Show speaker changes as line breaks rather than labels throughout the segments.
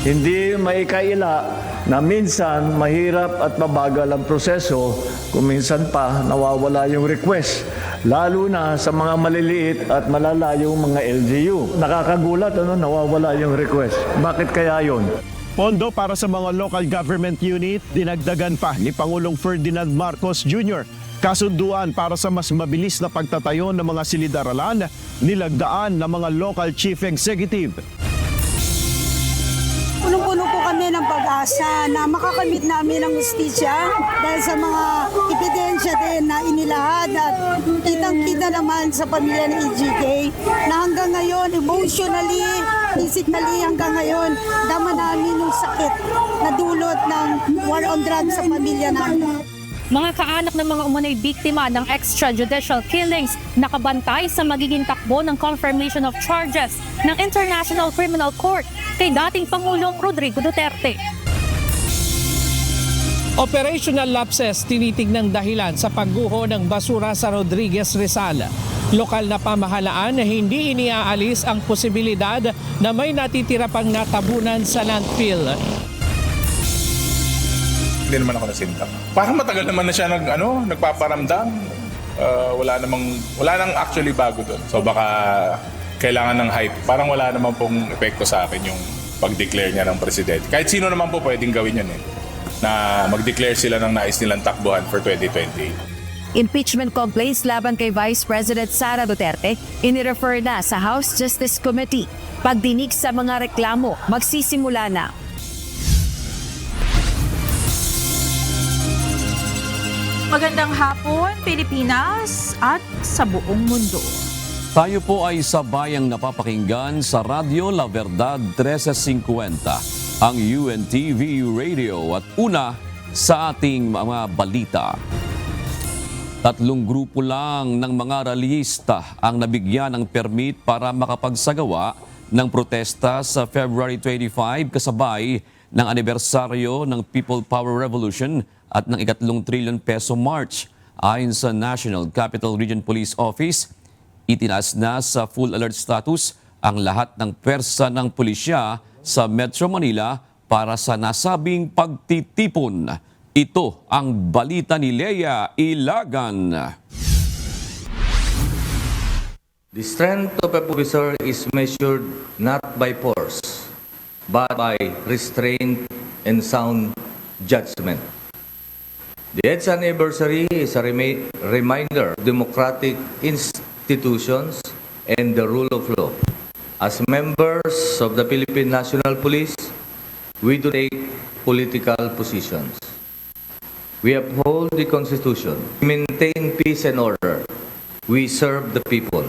Hindi maikaila na minsan mahirap at mabagal ang proseso kung minsan pa nawawala yung request, lalo na sa mga maliliit at malalayong mga LGU. Nakakagulat, nawawala yung request. Bakit kaya yun?
Pondo para sa mga local government unit, dinagdagan pa ni Pangulong Ferdinand Marcos Jr. Kasunduan para sa mas mabilis na pagtatayo ng mga silid-aralan, nilagdaan ng mga local chief executive.
Punong-puno po kami ng pag-asa na makakamit namin ang justisya dahil sa mga ebidensya din na inilahad at kitang-kita naman sa pamilya ng EJK na hanggang ngayon, emotionally, physically hanggang ngayon, dama namin yung sakit na dulot ng war on drugs sa pamilya namin.
Mga kaanak ng mga umunay biktima ng extrajudicial killings nakabantay sa magiging takbo ng confirmation of charges ng International Criminal Court kay dating Pangulong Rodrigo Duterte.
Operational lapses tinitingnang dahilan sa pagguho ng basura sa Rodriguez Rizal. Lokal na pamahalaan na hindi iniaalis ang posibilidad na may natitira pang natabunan sa landfill.
Hindi naman ako nasintak. Parang matagal naman na siya nagpaparamdam. Wala nang actually bago doon. So baka kailangan ng hype. Parang wala naman pong epekto sa akin yung pag-declare niya ng presidente. Kahit sino naman po pwedeng gawin yan na mag-declare sila ng nais nilang takbuhan for 2020.
Impeachment complaints laban kay Vice President Sara Duterte inirefer na sa House Justice Committee. Pagdinig sa mga reklamo, magsisimula na.
Magandang hapon, Pilipinas at sa buong mundo.
Tayo po ay sabayang napapakinggan sa Radyo La Verdad 1350, ang UNTV Radio at una sa ating mga balita. 3 grupo lang ng mga rallyista ang nabigyan ng permit para makapagsagawa ng protesta sa February 25 kasabay ng anibersaryo ng People Power Revolution at ng ika-3 trilyon peso march. Ayon sa National Capital Region Police Office, itinaas na sa full alert status ang lahat ng pwersa ng pulisya sa Metro Manila para sa nasabing pagtitipon. Ito ang balita ni Lea Ilagan.
The strength of a officer is measured not by force, but by restraint and sound judgment. The EDSA anniversary is a reminder of democratic institutions and the rule of law. As members of the Philippine National Police, we do take political positions. We uphold the Constitution, maintain peace and order. We serve the people.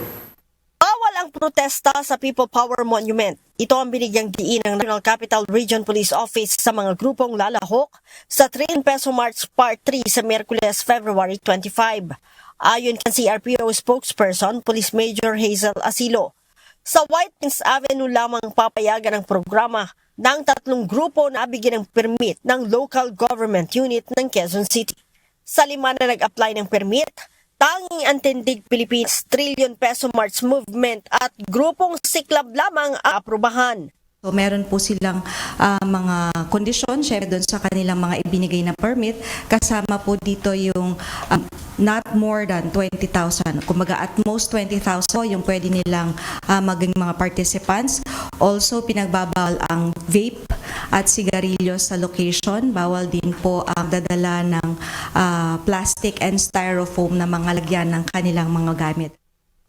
Bawal ang protesta sa People Power Monument. Ito ang binigyang diin ng National Capital Region Police Office sa mga grupong lalahok sa 3 Peso March Part 3 sa Miyerkules, February 25. Ayon kay CRPO spokesperson, Police Major Hazel Asilo, sa White Prince Avenue lamang papayagan ang programa ng 3 grupo na bigyan ng permit ng local government unit ng Quezon City. Sa 5 na nag-apply ng permit, tanging Antindig Philippines Trillion Peso March Movement at grupong siklab lamang aaprubahan.
So, meron po silang mga kondisyon, syempre doon sa kanilang mga ibinigay na permit. Kasama po dito yung not more than 20,000. Kumbaga at most 20,000 yung pwede nilang maging mga participants. Also, pinagbabawal ang vape at sigarilyo sa location. Bawal din po ang dadala ng plastic and styrofoam na mga lagyan ng kanilang mga gamit.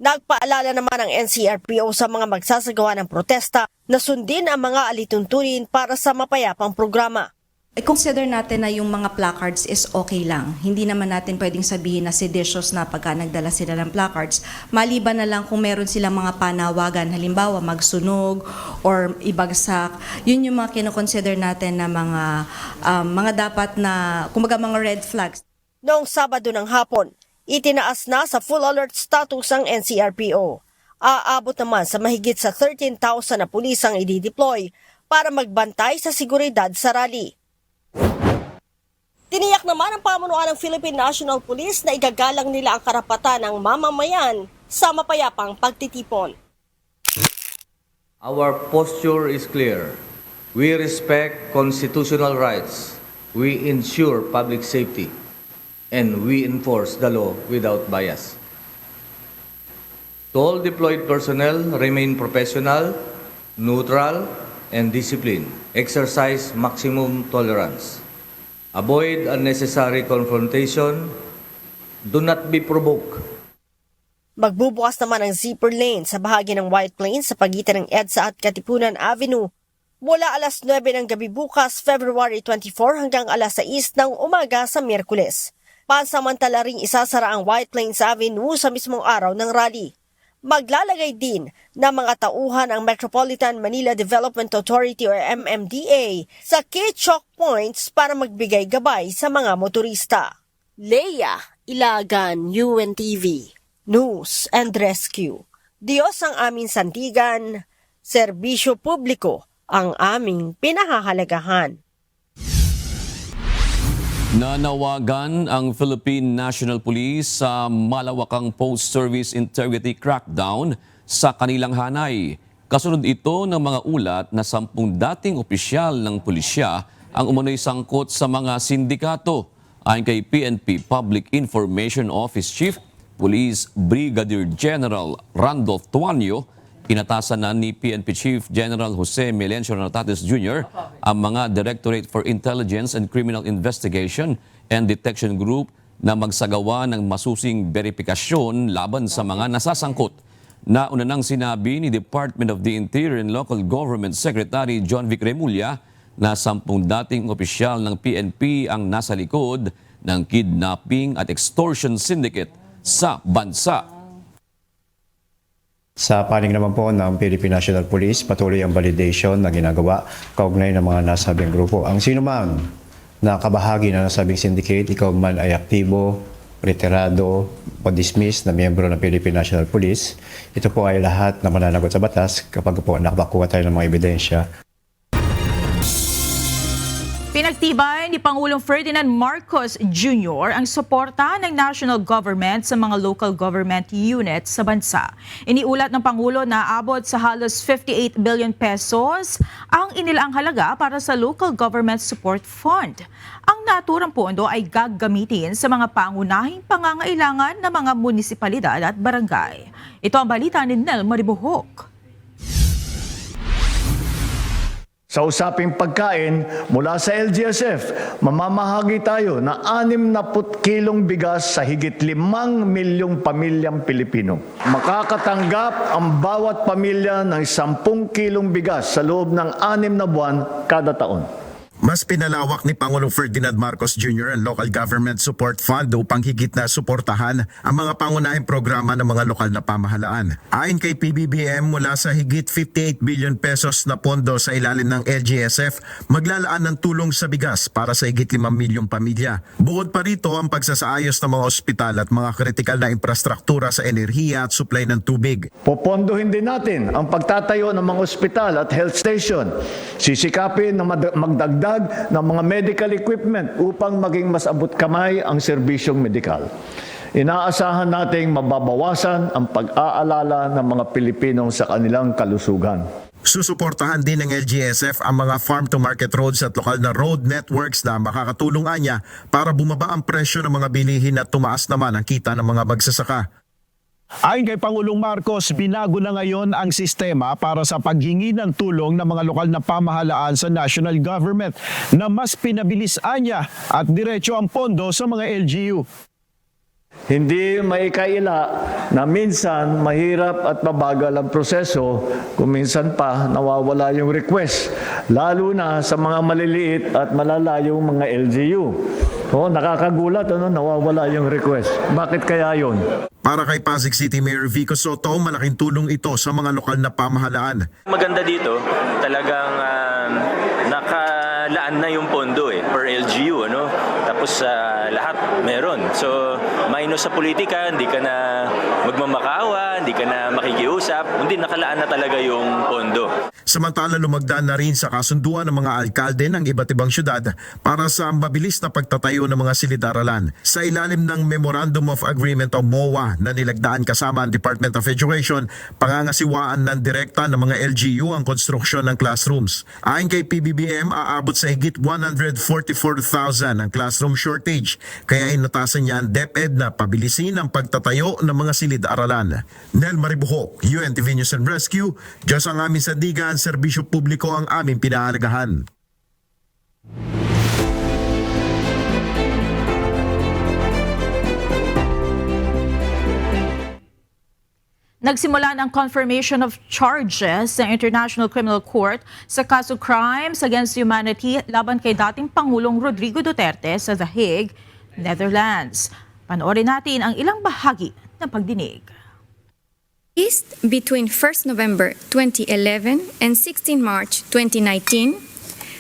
Nagpaalala naman ang NCRPO sa mga magsasagawa ng protesta na sundin ang mga alituntunin para sa mapayapang programa.
I-consider natin na yung mga placards is okay lang. Hindi naman natin pwedeng sabihin na seditious na pagka nagdala sila ng placards. Maliban na lang kung meron silang mga panawagan, halimbawa magsunog or ibagsak. Yun yung mga kinoconsider natin na mga dapat na, kumbaga mga red flags.
Noong Sabado ng hapon, itinaas na sa full alert status ang NCRPO. Aabot naman sa mahigit sa 13,000 na pulis ang i-deploy para magbantay sa seguridad sa rally. Tiniyak naman ng pamunuan ng Philippine National Police na igagalang nila ang karapatan ng mamamayan sa mapayapang pagtitipon.
Our posture is clear. We respect constitutional rights. We ensure public safety. And we enforce the law without bias. To all deployed personnel, remain professional, neutral, and disciplined. Exercise maximum tolerance. Avoid unnecessary confrontation. Do not be provoked.
Magbubukas naman ang zipper lane sa bahagi ng White Plains sa pagitan ng EDSA at Katipunan Avenue mula alas 9 ng gabi bukas, February 24 hanggang alas 6 ng umaga sa Miyerkules. Pansamantala ring isasara ang White Plains Avenue sa mismong araw ng rally. Maglalagay din ng mga tauhan ang Metropolitan Manila Development Authority or MMDA sa key choke points para magbigay gabay sa mga motorista. Leia Ilagan, UNTV, News and Rescue. Diyos ang aming sandigan, serbisyo publiko ang aming pinahahalagahan.
Nanawagan ang Philippine National Police sa malawakang post-service integrity crackdown sa kanilang hanay. Kasunod ito ng mga ulat na 10 dating opisyal ng pulisya ang umano'y sangkot sa mga sindikato. Ayon kay PNP Public Information Office Chief Police Brigadier General Randolph Tuanyo, inatasan na ni PNP Chief General Jose Melencio Natatis Jr. ang mga Directorate for Intelligence and Criminal Investigation and Detection Group na magsagawa ng masusing verifikasyon laban sa mga nasasangkot. Nauna nang sinabi ni Department of the Interior and Local Government Secretary John Vic Remulla na 10 dating opisyal ng PNP ang nasa likod ng kidnapping at extortion syndicate sa bansa.
Sa panig naman po ng Philippine National Police, patuloy ang validation na ginagawa kaugnay ng mga nasabing grupo. Ang sino man na kabahagi ng nasabing syndicate, ikaw man ay aktibo, retirado o dismissed na miyembro ng Philippine National Police, ito po ay lahat na mananagot sa batas kapag po nakakuha tayo ng mga ebidensya.
Pinagtibay ni Pangulong Ferdinand Marcos Jr. ang suporta ng national government sa mga local government units sa bansa. Iniulat ng Pangulo na abot sa halos 58 billion pesos ang inilaang halaga para sa Local Government Support Fund. Ang naturang pondo ay gagamitin sa mga pangunahing pangangailangan ng mga munisipalidad at barangay. Ito ang balita ni Nel Maribuhok.
Sa usaping pagkain, mula sa LGSF, mamamahagi tayo na 60 kilong bigas sa higit 5 milyong pamilyang Pilipino. Makakatanggap ang bawat pamilya ng 10 kilong bigas sa loob ng 6 na buwan kada taon.
Mas pinalawak ni Pangulong Ferdinand Marcos Jr. ang Local Government Support Fund upang higit na suportahan ang mga pangunahing programa ng mga lokal na pamahalaan. Ayon kay PBBM, mula sa higit 58 billion pesos na pondo sa ilalim ng LGSF, maglalaan ng tulong sa bigas para sa higit 5 milyong pamilya. Bukod pa rito ang pagsasaayos ng mga ospital at mga kritikal na infrastruktura sa enerhiya at supply ng tubig.
Popondohin din natin ang pagtatayo ng mga ospital at health station. Sisikapin na magdagdag ng mga medical equipment upang maging mas abot kamay ang serbisyong medikal. Inaasahan nating mababawasan ang pag-aalala ng mga Pilipino sa kanilang kalusugan.
Susuportahan din ng LGSF ang mga farm-to-market roads at lokal na road networks na makakatulong anya para bumaba ang presyo ng mga bilihin at tumaas naman ang kita ng mga magsasaka.
Ayon kay Pangulong Marcos, binago na ngayon ang sistema para sa paghingi ng tulong ng mga lokal na pamahalaan sa national government na mas pinabilis niya at diretso ang pondo sa mga LGU.
Hindi maikaila na minsan mahirap at mabagal ang proseso kung minsan pa nawawala yung request, lalo na sa mga maliliit at malalayong mga LGU. Nakakagulat, nawawala yung request. Bakit kaya yun?
Para kay Pasig City Mayor Vico Soto, malaking tulong ito sa mga lokal na pamahalaan.
Maganda dito, talagang nakalaan na yung pondo per LGU, Tapos lahat meron. So minus sa politika, hindi ka na magmamakaawa, hindi ka na makikiusap, hindi nakalaan na talaga yung pondo.
Samantala lumagdaan na rin sa kasunduan ng mga alkalde ng iba't ibang syudad para sa mabilis na pagtatayo ng mga silid-aralan sa ilalim ng Memorandum of Agreement o MOA na nilagdaan kasama ang Department of Education, pangangasiwaan ng direkta ng mga LGU ang konstruksyon ng classrooms. Ayon kay PBBM, aabot sa higit 144,000 ang classroom shortage, kaya inatasan niya ang DepEd na pabilisin ang pagtatayo ng mga silid-aralan. Nel Maribuhok, UNTV News and Rescue, Diyos ang aming sandigan, serbisyo publiko ang aming pinahalagahan.
Nagsimula ng confirmation of charges sa International Criminal Court sa kaso Crimes Against Humanity laban kay dating Pangulong Rodrigo Duterte sa The Hague, Netherlands. Panoorin natin ang ilang bahagi ng pagdinig.
Between 1st November 2011 and 16 March 2019,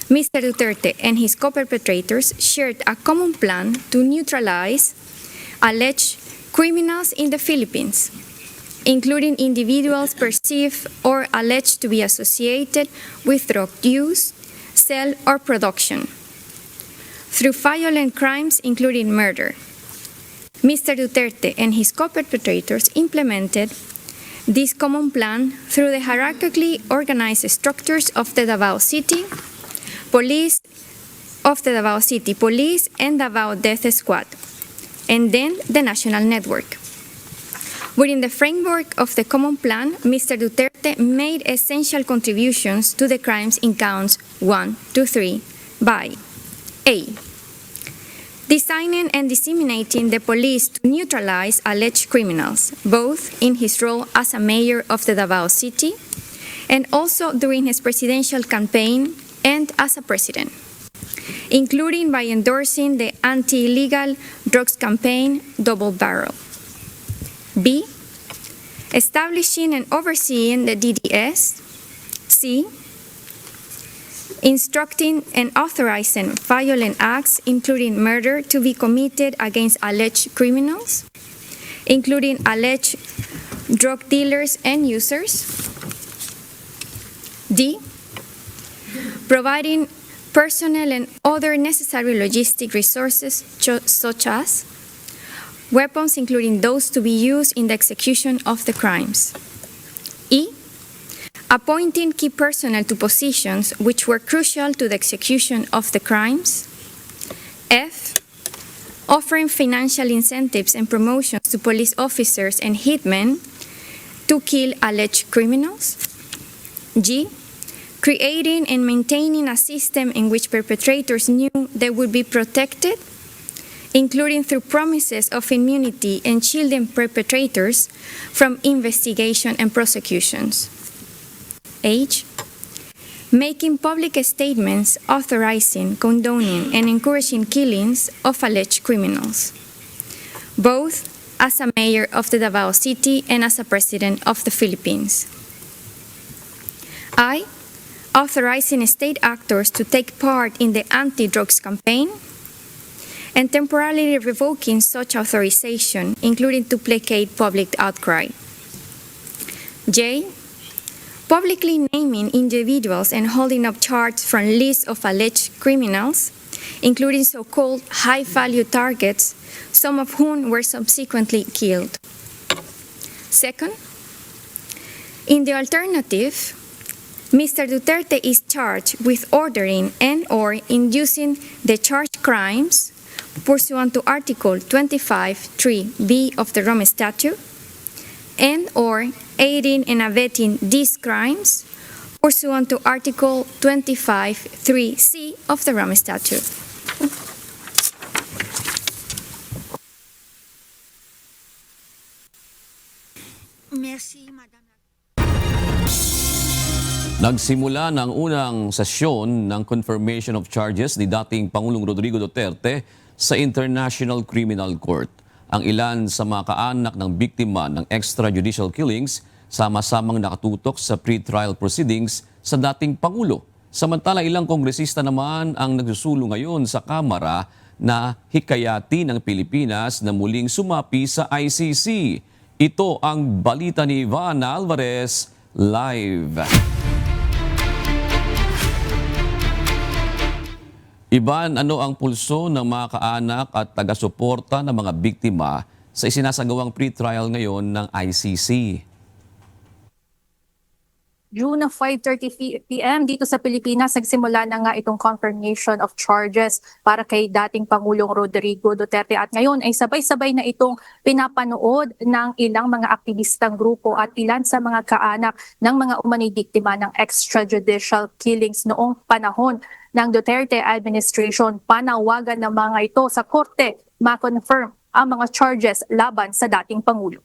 Mr. Duterte and his co-perpetrators shared a common plan to neutralize alleged criminals in the Philippines, including individuals perceived or alleged to be associated with drug use, sale, or production, through violent crimes including murder. Mr. Duterte and his co-perpetrators implemented this common plan through the hierarchically organized structures of the Davao City Police and Davao Death Squad, and then the national network. Within the framework of the common plan, Mr. Duterte made essential contributions to the crimes in counts 1 to 3 by A. Designing and disseminating the police to neutralize alleged criminals, both in his role as a mayor of the Davao City and also during his presidential campaign and as a president, including by endorsing the anti-illegal drugs campaign Double Barrel. B. Establishing and overseeing the DDS. C. Instructing and authorizing violent acts, including murder, to be committed against alleged criminals, including alleged drug dealers and users. D. Providing personnel and other necessary logistic resources such as weapons, including those to be used in the execution of the crimes. E. Appointing key personnel to positions which were crucial to the execution of the crimes. F. Offering financial incentives and promotions to police officers and hitmen to kill alleged criminals. G. Creating and maintaining a system in which perpetrators knew they would be protected, including through promises of immunity and shielding perpetrators from investigation and prosecutions. H. Making public statements authorizing, condoning, and encouraging killings of alleged criminals, both as a mayor of the Davao City and as a president of the Philippines. I. Authorizing state actors to take part in the anti-drugs campaign and temporarily revoking such authorization, including to placate public outcry. J. Publicly naming individuals and holding up charts from lists of alleged criminals, including so-called high-value targets, some of whom were subsequently killed. Second, in the alternative, Mr. Duterte is charged with ordering and/or inducing the charged crimes pursuant to Article 25(3)(b) of the Rome Statute, and/or aiding and abetting these crimes pursuant to Article 25(3)(c) of the Rome Statute.
Merci, Madam.
Nagsimula ng unang sesyon ng confirmation of charges ni dating Pangulong Rodrigo Duterte sa International Criminal Court. Ang ilan sa mga kaanak ng biktima ng extrajudicial killings sama-samang nakatutok sa pre-trial proceedings sa dating Pangulo. Samantala ilang kongresista naman ang nagsusulong ngayon sa Kamara na hikayati ng Pilipinas na muling sumapi sa ICC. Ito ang balita ni Ivan Alvarez live. Ivan, ano ang pulso ng mga kaanak at taga-suporta ng mga biktima sa isinasagawang pre-trial ngayon ng ICC?
June of 5:30 p.m. dito sa Pilipinas, nagsimula na nga itong confirmation of charges para kay dating Pangulong Rodrigo Duterte. At ngayon ay sabay-sabay na itong pinapanood ng ilang mga aktivistang grupo at ilan sa mga kaanak ng mga umano'y biktima ng extrajudicial killings noong panahon ng Duterte administration. Panawagan ng mga ito sa korte ma-confirm ang mga charges laban sa dating Pangulo.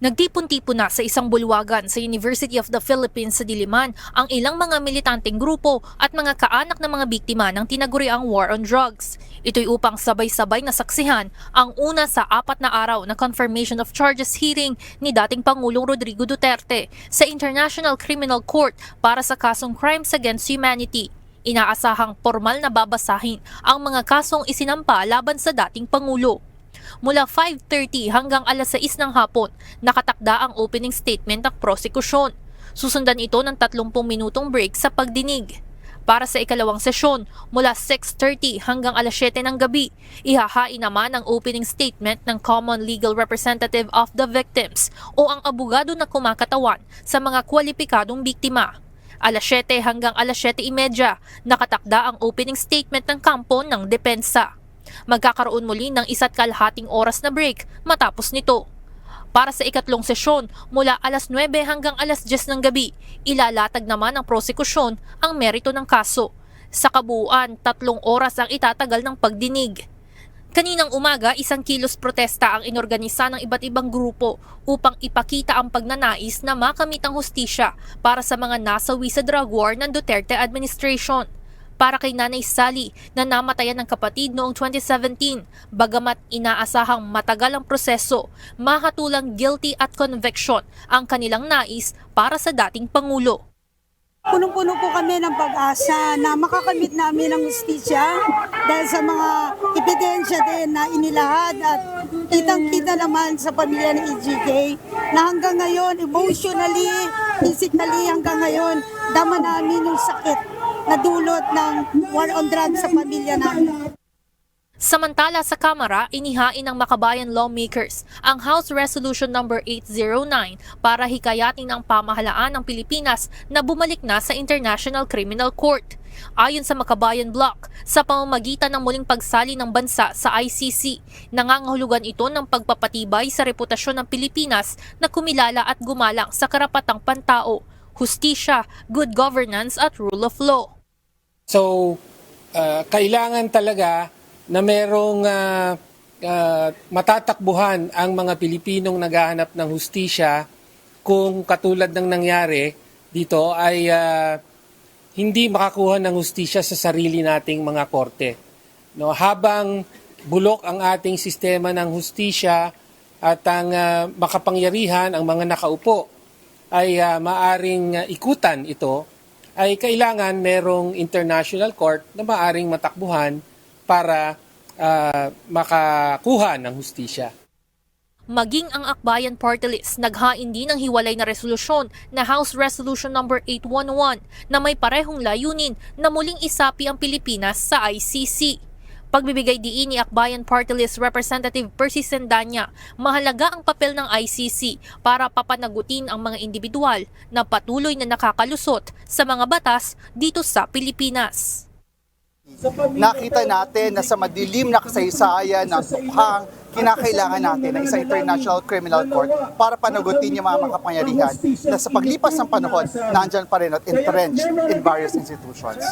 Nagtipon-tipon na sa isang bulwagan sa University of the Philippines sa Diliman ang ilang mga militanteng grupo at mga kaanak ng mga biktima ng tinaguriang war on drugs. Ito'y upang sabay-sabay na saksihan ang una sa 4 na araw na confirmation of charges hearing ni dating Pangulong Rodrigo Duterte sa International Criminal Court para sa kasong Crimes Against Humanity. Inaasahang formal na babasahin ang mga kasong isinampa laban sa dating Pangulo. Mula 5:30 hanggang alas 6 ng hapon, nakatakda ang opening statement ng prosekusyon. Susundan ito ng 30 minutong break sa pagdinig. Para sa ikalawang sesyon, mula 6:30 hanggang alas 7 ng gabi, ihahain naman ang opening statement ng Common Legal Representative of the Victims o ang abogado na kumakatawan sa mga kwalipikadong biktima. Alas 7 hanggang alas 7:30, nakatakda ang opening statement ng kampo ng depensa. Magkakaroon muli ng 1.5 oras na break matapos nito. Para sa ikatlong sesyon, mula alas 9 hanggang alas 10 ng gabi, ilalatag naman ng prosekusyon ang merito ng kaso. Sa kabuuan, 3 oras ang itatagal ng pagdinig. Kaninang umaga, 1 kilos protesta ang inorganisa ng iba't ibang grupo upang ipakita ang pagnanais na makamit ang hustisya para sa mga nasawi sa drug war ng Duterte administration. Para kay Nanay Sally na namatayan ng kapatid noong 2017, bagamat inaasahang matagal ang proseso, mahatulang guilty at conviction ang kanilang nais para sa dating Pangulo.
Punong-puno po kami ng pag-asa na makakamit namin ang hustisya dahil sa mga ebidensya din na inilahad at kitang-kita naman sa pamilya ni EJK na hanggang ngayon, emotionally, physically hanggang ngayon, dama namin yung sakit na dulot ng war on drugs sa pamilya namin.
Samantala sa Kamara, inihain ng Makabayan lawmakers ang House Resolution number 809 para hikayatin ang pamahalaan ng Pilipinas na bumalik na sa International Criminal Court. Ayon sa Makabayan Bloc, sa pamamagitan ng muling pagsali ng bansa sa ICC, nangangahulugan ito ng pagpapatibay sa reputasyon ng Pilipinas na kumilala at gumalang sa karapatang pantao, hustisya, good governance at rule of law.
So, kailangan talaga na merong matatakbuhan ang mga Pilipinong naghahanap ng hustisya kung katulad ng nangyari dito ay hindi makakuha ng hustisya sa sarili nating mga korte. No, habang bulok ang ating sistema ng hustisya at ang makapangyarihan, ang mga nakaupo, ay maaring ikutan ito, ay kailangan merong international court na maaring matakbuhan para makakuha ng hustisya.
Maging ang Akbayan Party List naghain din ng hiwalay na resolusyon na House Resolution number 811 na may parehong layunin na muling isapi ang Pilipinas sa ICC. Pagbibigay diin ni Akbayan Party List Representative Percy Sendanya, mahalaga ang papel ng ICC para papanagutin ang mga individual na patuloy na nakakalusot sa mga batas dito sa Pilipinas.
Nakita natin na sa madilim na kasaysayan ng tukhang kinakailangan natin ng isang International Criminal Court para panagutin yung mga makapangyarihan na sa paglipas ng panahon, nandyan pa rin at entrenched in various institutions.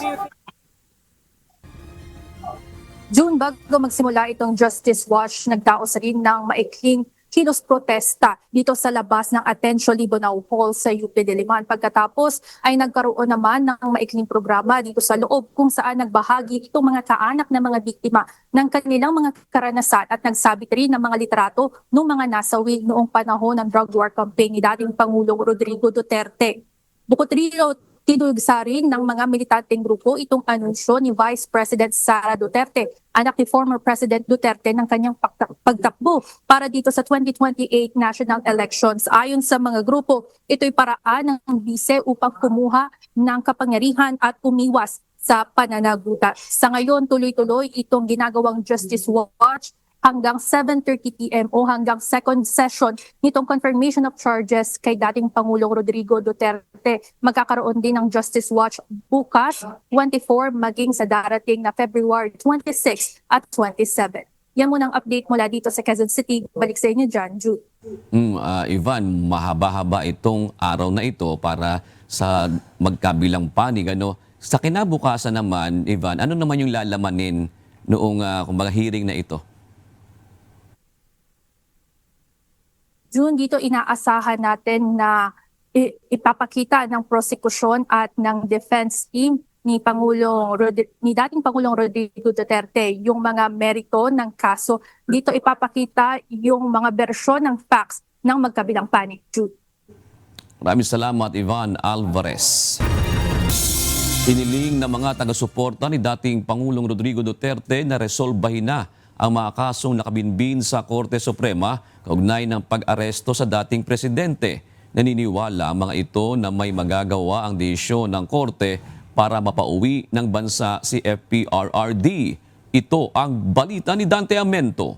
June, bago magsimula itong Justice Watch, nagdaos rin ng maikling kilos protesta dito sa labas ng Atencio Libonao Hall sa UP Diliman. Pagkatapos ay nagkaroon naman ng maikling programa dito sa loob kung saan nagbahagi itong mga kaanak ng mga biktima ng kanilang mga karanasan at nagsabit rin ng mga litrato ng mga nasawi noong panahon ng drug war campaign ni dating Pangulong Rodrigo Duterte. Bukod rito, Tinulgsa rin ng mga militanteng grupo itong anunsyo ni Vice President Sara Duterte, anak ni former President Duterte, ng kanyang pagtakbo para dito sa 2028 national elections. Ayon sa mga grupo, ito'y paraan ng bise upang kumuha ng kapangyarihan at umiwas sa pananagutan. Sa ngayon, tuloy-tuloy itong ginagawang Justice Watch hanggang 7:30 p.m. o hanggang second session nitong confirmation of charges kay dating Pangulong Rodrigo Duterte. Magkakaroon din ng Justice Watch bukas, 24, maging sa darating na February 26 at 27. Yan muna ang update mula dito sa Quezon City. Balik sa inyo dyan, Jude.
Ivan, mahaba-haba itong araw na ito para sa magkabilang panig. Sa kinabukasan naman, Ivan, ano naman yung lalamanin noong kumbaga hearing na ito?
June, dito inaasahan natin na ipapakita ng prosecution at ng defense team ni dating Pangulong Rodrigo Duterte yung mga merito ng kaso. Dito ipapakita yung mga bersyon ng facts ng magkabilang panig. Jude.
Maraming salamat, Ivan Alvarez. Hiniling ng mga taga-suporta ni dating Pangulong Rodrigo Duterte na resolbahin na ang mga kasong nakabinbin sa Korte Suprema kaugnay ng pag-aresto sa dating presidente. Naniniwala ang mga ito na may magagawa ang desisyon ng Korte para mapauwi ng bansa si FPRRD. Ito ang balita ni Dante Amento.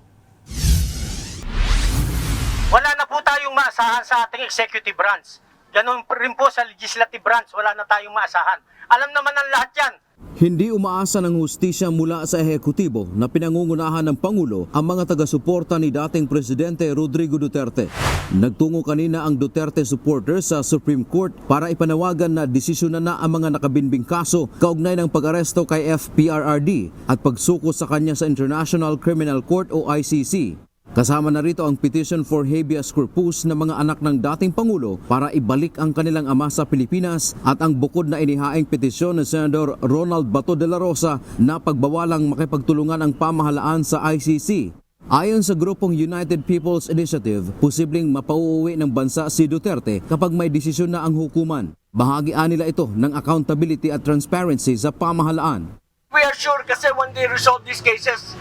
Wala na po tayong maasahan sa ating executive branch. Ganun rin po sa legislative branch, wala na tayong maasahan. Alam naman ng lahat yan.
Hindi umaasa ng hustisya mula sa ehekutibo na pinangungunahan ng Pangulo ang mga taga-suporta ni dating Presidente Rodrigo Duterte. Nagtungo kanina ang Duterte supporters sa Supreme Court para ipanawagan na desisyonan na ang mga nakabinbing kaso kaugnay ng pag-aresto kay FPRRD at pagsuko sa kanya sa International Criminal Court o ICC. Kasama na rito ang petition for habeas corpus ng mga anak ng dating Pangulo para ibalik ang kanilang ama sa Pilipinas at ang bukod na inihaing petisyon ni Senador Ronald Bato de la Rosa na pagbawalang makipagtulungan ang pamahalaan sa ICC. Ayon sa grupong United People's Initiative, posibleng mapauuwi ng bansa si Duterte kapag may desisyon na ang hukuman. Bahagian nila ito ng accountability at transparency sa pamahalaan.
We are sure kasi when they resolve these cases,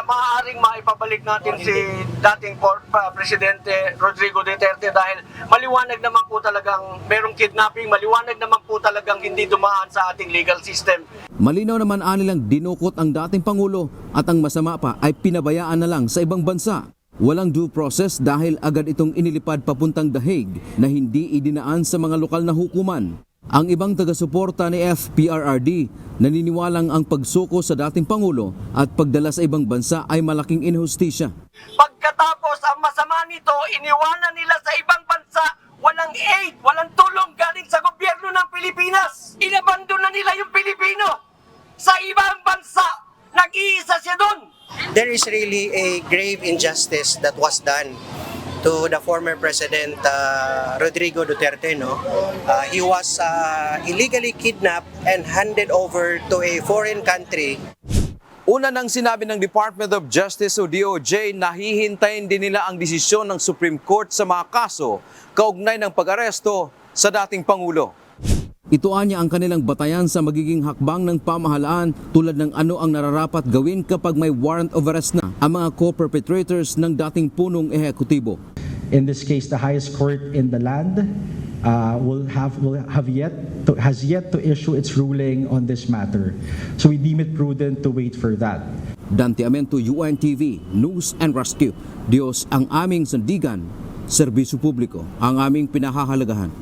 maaaring maipabalik natin si dating Presidente Rodrigo Duterte dahil maliwanag naman po talagang merong kidnapping, maliwanag naman po talagang hindi dumaan sa ating legal system.
Malinaw naman anilang dinukot ang dating Pangulo at ang masama pa ay pinabayaan na lang sa ibang bansa. Walang due process dahil agad itong inilipad papuntang The Hague na hindi idinaan sa mga lokal na hukuman. Ang ibang taga-suporta ni FPRRD naniniwalang ang pagsuko sa dating Pangulo at pagdala sa ibang bansa ay malaking inhustisya.
Pagkatapos ang masama nito, iniwanan nila sa ibang bansa, walang aid, walang tulong galing sa gobyerno ng Pilipinas. Inabandon na nila yung Pilipino sa ibang bansa. Nag-iisa siya doon.
There is really a grave injustice that was done to the former President Rodrigo Duterte. He was illegally kidnapped and handed over to a foreign country.
Una nang sinabi ng Department of Justice o DOJ na hihintayin din nila ang desisyon ng Supreme Court sa mga kaso kaugnay ng pag-aresto sa dating Pangulo. Ito anya ang kanilang batayan sa magiging hakbang ng pamahalaan tulad ng ano ang nararapat gawin kapag may warrant of arrest na ang mga co-perpetrators ng dating punong ehekutibo.
In this case, the highest court in the land has yet to issue its ruling on this matter. So we deem it prudent to wait for that.
Dante Amento, UNTV, News and Rescue. Diyos ang aming sandigan, serbisyo publiko ang aming pinahahalagahan.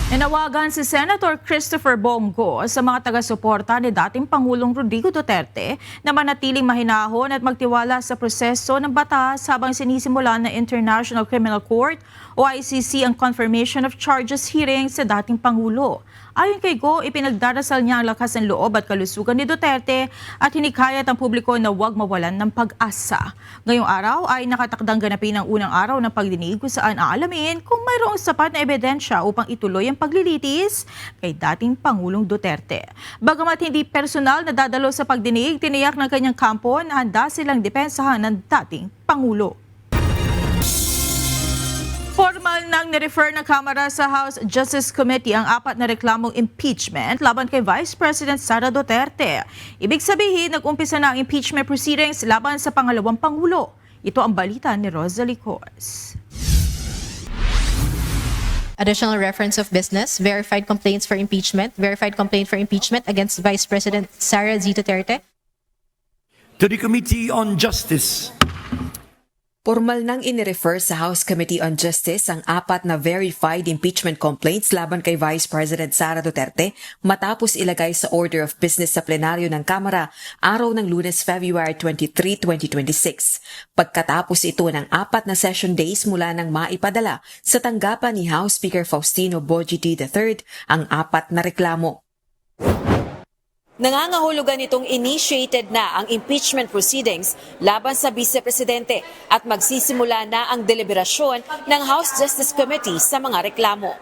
Nanawagan si Senator Christopher Bongo sa mga taga-suporta ni dating Pangulong Rodrigo Duterte na manatiling mahinahon at magtiwala sa proseso ng batas habang sinisimulan ng International Criminal Court o ICC ang confirmation of charges hearing sa dating Pangulo. Ayon kay Go, ipinagdarasal niya ang lakas ng loob at kalusugan ni Duterte at hinikayat ang publiko na huwag mawalan ng pag-asa. Ngayong araw ay nakatakdang ganapin ang unang araw ng pagdinig kung saan aalamin kung mayroong sapat na ebidensya upang ituloy ang paglilitis kay dating Pangulong Duterte. Bagamat hindi personal na dadalo sa pagdinig, tiniyak ng kanyang kampo na handa silang depensahan ng dating Pangulo. Formal nang nirefer ng Kamara sa House Justice Committee ang 4 na reklamong impeachment laban kay Vice President Sara Duterte. Ibig sabihin, nag-umpisa na ang impeachment proceedings laban sa pangalawang Pangulo. Ito ang balita ni Rosalie Cos.
Additional reference of business, verified complaint for impeachment against Vice President Sara Z. Duterte.
To the Committee on Justice.
Formal nang inirefer sa House Committee on Justice ang 4 na verified impeachment complaints laban kay Vice President Sara Duterte matapos ilagay sa order of business sa plenaryo ng Kamara araw ng Lunes, February 23, 2026. Pagkatapos ito ng 4 na session days mula nang maipadala sa tanggapan ni House Speaker Faustino Boji III ang 4 na reklamo. Nangangahulugan itong initiated na ang impeachment proceedings laban sa Vice Presidente at magsisimula na ang deliberasyon ng House Justice Committee sa mga reklamo.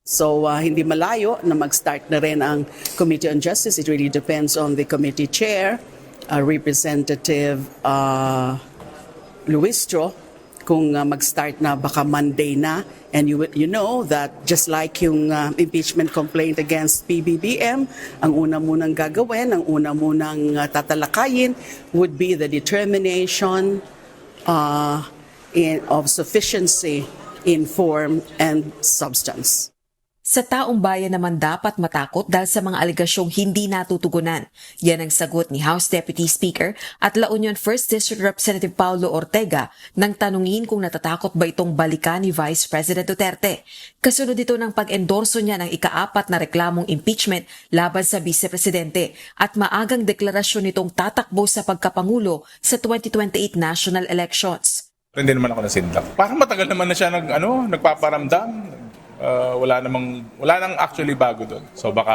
So hindi malayo na mag-start na rin ang Committee on Justice. It really depends on the committee chair, Representative Luistro, kung mag-start na baka Monday na. And you know that just like yung impeachment complaint against PBBM, ang una munang gagawin, ang una munang tatalakayin would be the determination of sufficiency in form and substance.
Sa taong bayan naman dapat matakot dahil sa mga aligasyong hindi natutugunan. Yan ang sagot ni House Deputy Speaker at La Union 1st District Representative Paulo Ortega nang tanungin kung natatakot ba itong balikan ni Vice President Duterte. Kasunod ito ng pag-endorso niya ng ika-4 na reklamong impeachment laban sa Vice Presidente at maagang deklarasyon nitong tatakbo sa pagkapangulo sa 2028 national elections.
Hindi naman ako nasindak. Parang matagal naman na siya nagpaparamdam. Wala nang actually bago doon. So baka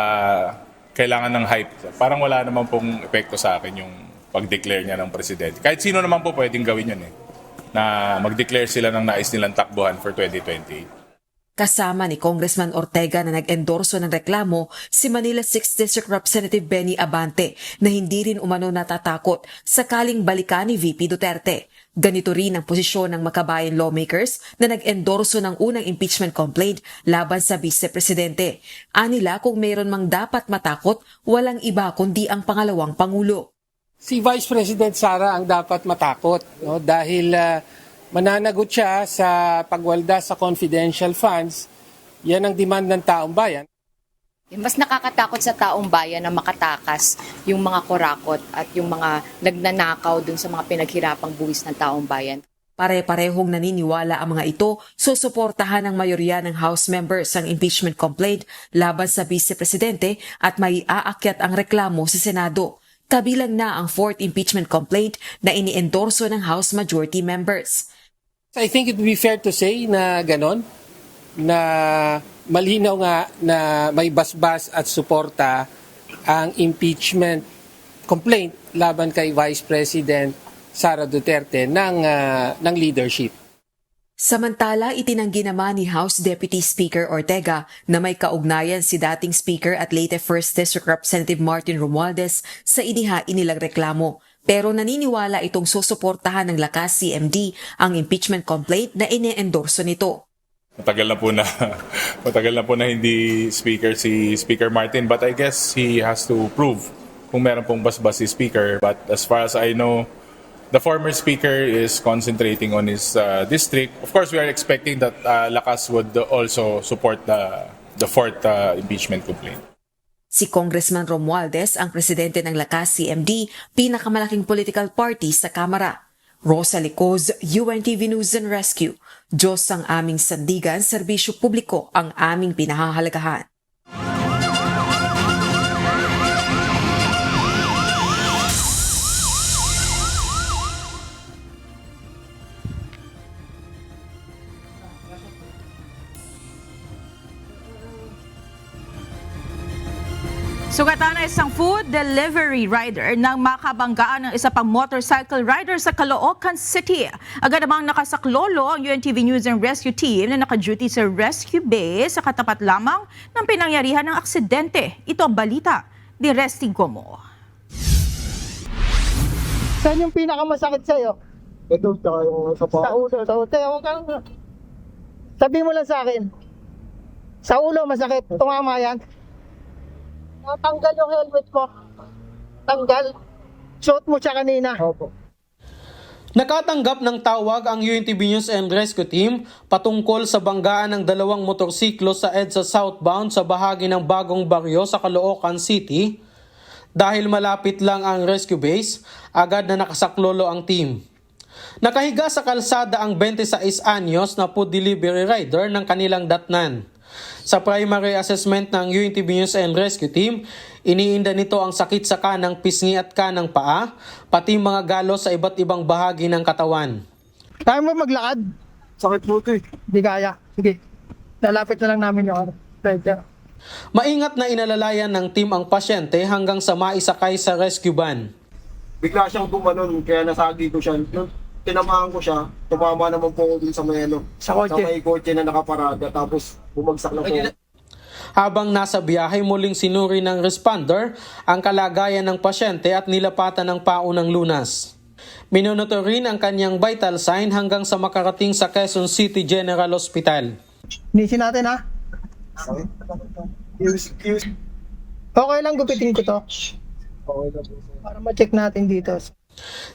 kailangan ng hype. Parang wala naman pong epekto sa akin yung pag-declare niya ng presidente. Kahit sino naman po pwedeng gawin yun na mag-declare sila ng nais nilang takbuhan for 2028.
Kasama ni Congressman Ortega na nag-endorso ng reklamo si Manila 6th District Representative Benny Abante na hindi rin umano natatakot sakaling balikan ni VP Duterte. Ganito rin ang posisyon ng makabayan lawmakers na nag-endorso ng unang impeachment complaint laban sa Vice Presidente. Anila kung mayroon mang dapat matakot, walang iba kundi ang pangalawang Pangulo.
Si Vice President Sara ang dapat matakot dahil mananagot siya sa pagwalda sa confidential funds. Yan ang demand ng taong bayan.
Mas nakakatakot sa taong bayan na makatakas yung mga kurakot at yung mga nagnanakaw dun sa mga pinaghirapang buwis ng taong bayan.
Pare-parehong naniniwala ang mga ito, susuportahan ng mayorya ng House members ang impeachment complaint laban sa Vice Presidente at may aakyat ang reklamo sa Senado. Kabilang na ang 4th impeachment complaint na ini-endorso ng House majority members.
I think it would be fair to say na ganon, na malinaw nga na may basbas at suporta ang impeachment complaint laban kay Vice President Sara Duterte ng leadership.
Samantala, itinanggi naman ni House Deputy Speaker Ortega na may kaugnayan si dating Speaker at late 1st District Representative Martin Romualdez sa inihain nilang reklamo. Pero naniniwala itong susuportahan ng lakas CMD ang impeachment complaint na ine-endorso nito.
Matagal na po na hindi speaker si Speaker Martin, but I guess he has to prove kung meron pong basbas si Speaker. But as far as I know, the former Speaker is concentrating on his district. Of course, we are expecting that Lakas would also support the 4th impeachment complaint.
Si Congressman Romualdez ang presidente ng Lakas CMD, pinakamalaking political party sa Kamara. Rosalie Cos, UNTV News and Rescue. Diyos ang aming sandigan, serbisyo publiko ang aming pinahahalagahan.
Sugatan na isang food delivery rider nang makabanggaan ng isa pang motorcycle rider sa Caloocan City. Agad namang nakasaklolo ang UNTV News and Rescue team na naka-duty sa rescue base sa katapat lamang ng pinangyarihan ng aksidente. Ito ang balita ni Resty Gomo.
Saan yung pinakamasakit sa'yo? Ito, sa yung sa ulo.
Sabi mo lang sa akin. Sa ulo, masakit. Tumama yan. Natanggal yung helmet ko. Tanggal. Suot mo siya kanina. Opo.
Nakatanggap ng tawag ang UNTV News and Rescue Team patungkol sa banggaan ng dalawang motorsiklo sa EDSA southbound sa bahagi ng Bagong Baryo sa Caloocan City. Dahil malapit lang ang rescue base, agad na nakasaklolo ang team. Nakahiga sa kalsada ang 26 anyos na food delivery rider ng kanilang datnan. Sa primary assessment ng UNTV News and Rescue Team, iniinda nito ang sakit sa kanang pisngi at kanang paa, pati mga galos sa iba't ibang bahagi ng katawan.
Kaya mo maglakad? Sakit po ito eh. Hindi kaya. Sige. Lalapit na lang namin yung rider.
Maingat na inalalayan ng team ang pasyente hanggang sa maisakay sa rescue van.
Bigla siyang gumanon, kaya nasagi ko siya. Tinamaan ko siya, tumama naman po ako dun sa may
Sa kotse.
may kotse na nakaparada, tapos bumagsak na po.
Habang nasa biyahe, muling sinuri ng responder ang kalagayan ng pasyente at nilapatan ng paunang lunas. Minunoto rin ang kanyang vital sign hanggang sa makarating sa Quezon City General Hospital.
Nisin natin ha. Okay lang gupitin ko to. Para ma-check natin dito.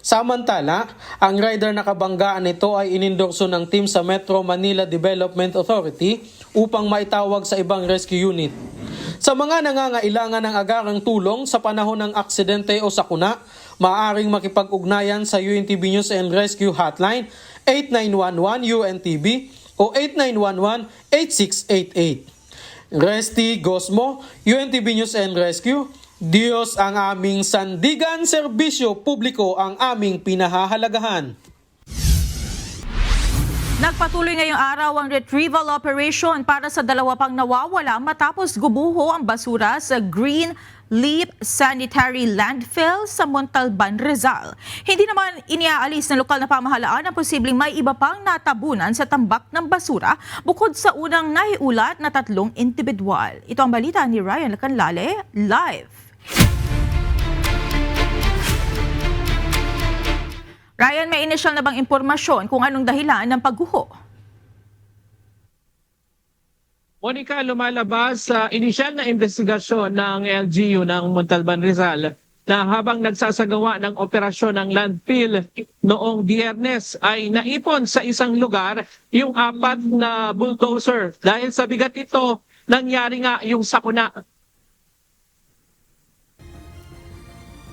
Samantala, ang rider na kabanggaan nito ay inendorso ng team sa Metro Manila Development Authority upang maitawag sa ibang rescue unit. Sa mga nangangailangan ng agarang tulong sa panahon ng aksidente o sakuna, maaaring makipag-ugnayan sa UNTV News and Rescue Hotline 8911 UNTV o 8911-8688. Resty Gosmo, UNTV News and Rescue. Diyos ang aming sandigan, serbisyo publiko ang aming pinahahalagahan.
Nagpatuloy ngayong araw ang retrieval operation para sa dalawa pang nawawala matapos gubuho ang basura sa Green Leap Sanitary Landfill sa Montalban, Rizal. Hindi naman iniaalis ng lokal na pamahalaan ang posibleng may iba pang natabunan sa tambak ng basura bukod sa unang nahiulat na 3 individual. Ito ang balita ni Ryan Lacanlale, live. Ryan, may initial na bang impormasyon kung anong dahilan ng pagguho?
Monica, lumalabas sa inisyal na investigasyon ng LGU ng Montalban, Rizal na habang nagsasagawa ng operasyon ng landfill noong Biyernes ay naipon sa isang lugar yung 4 na bulldozer. Dahil sa bigat ito, nangyari nga yung sakuna.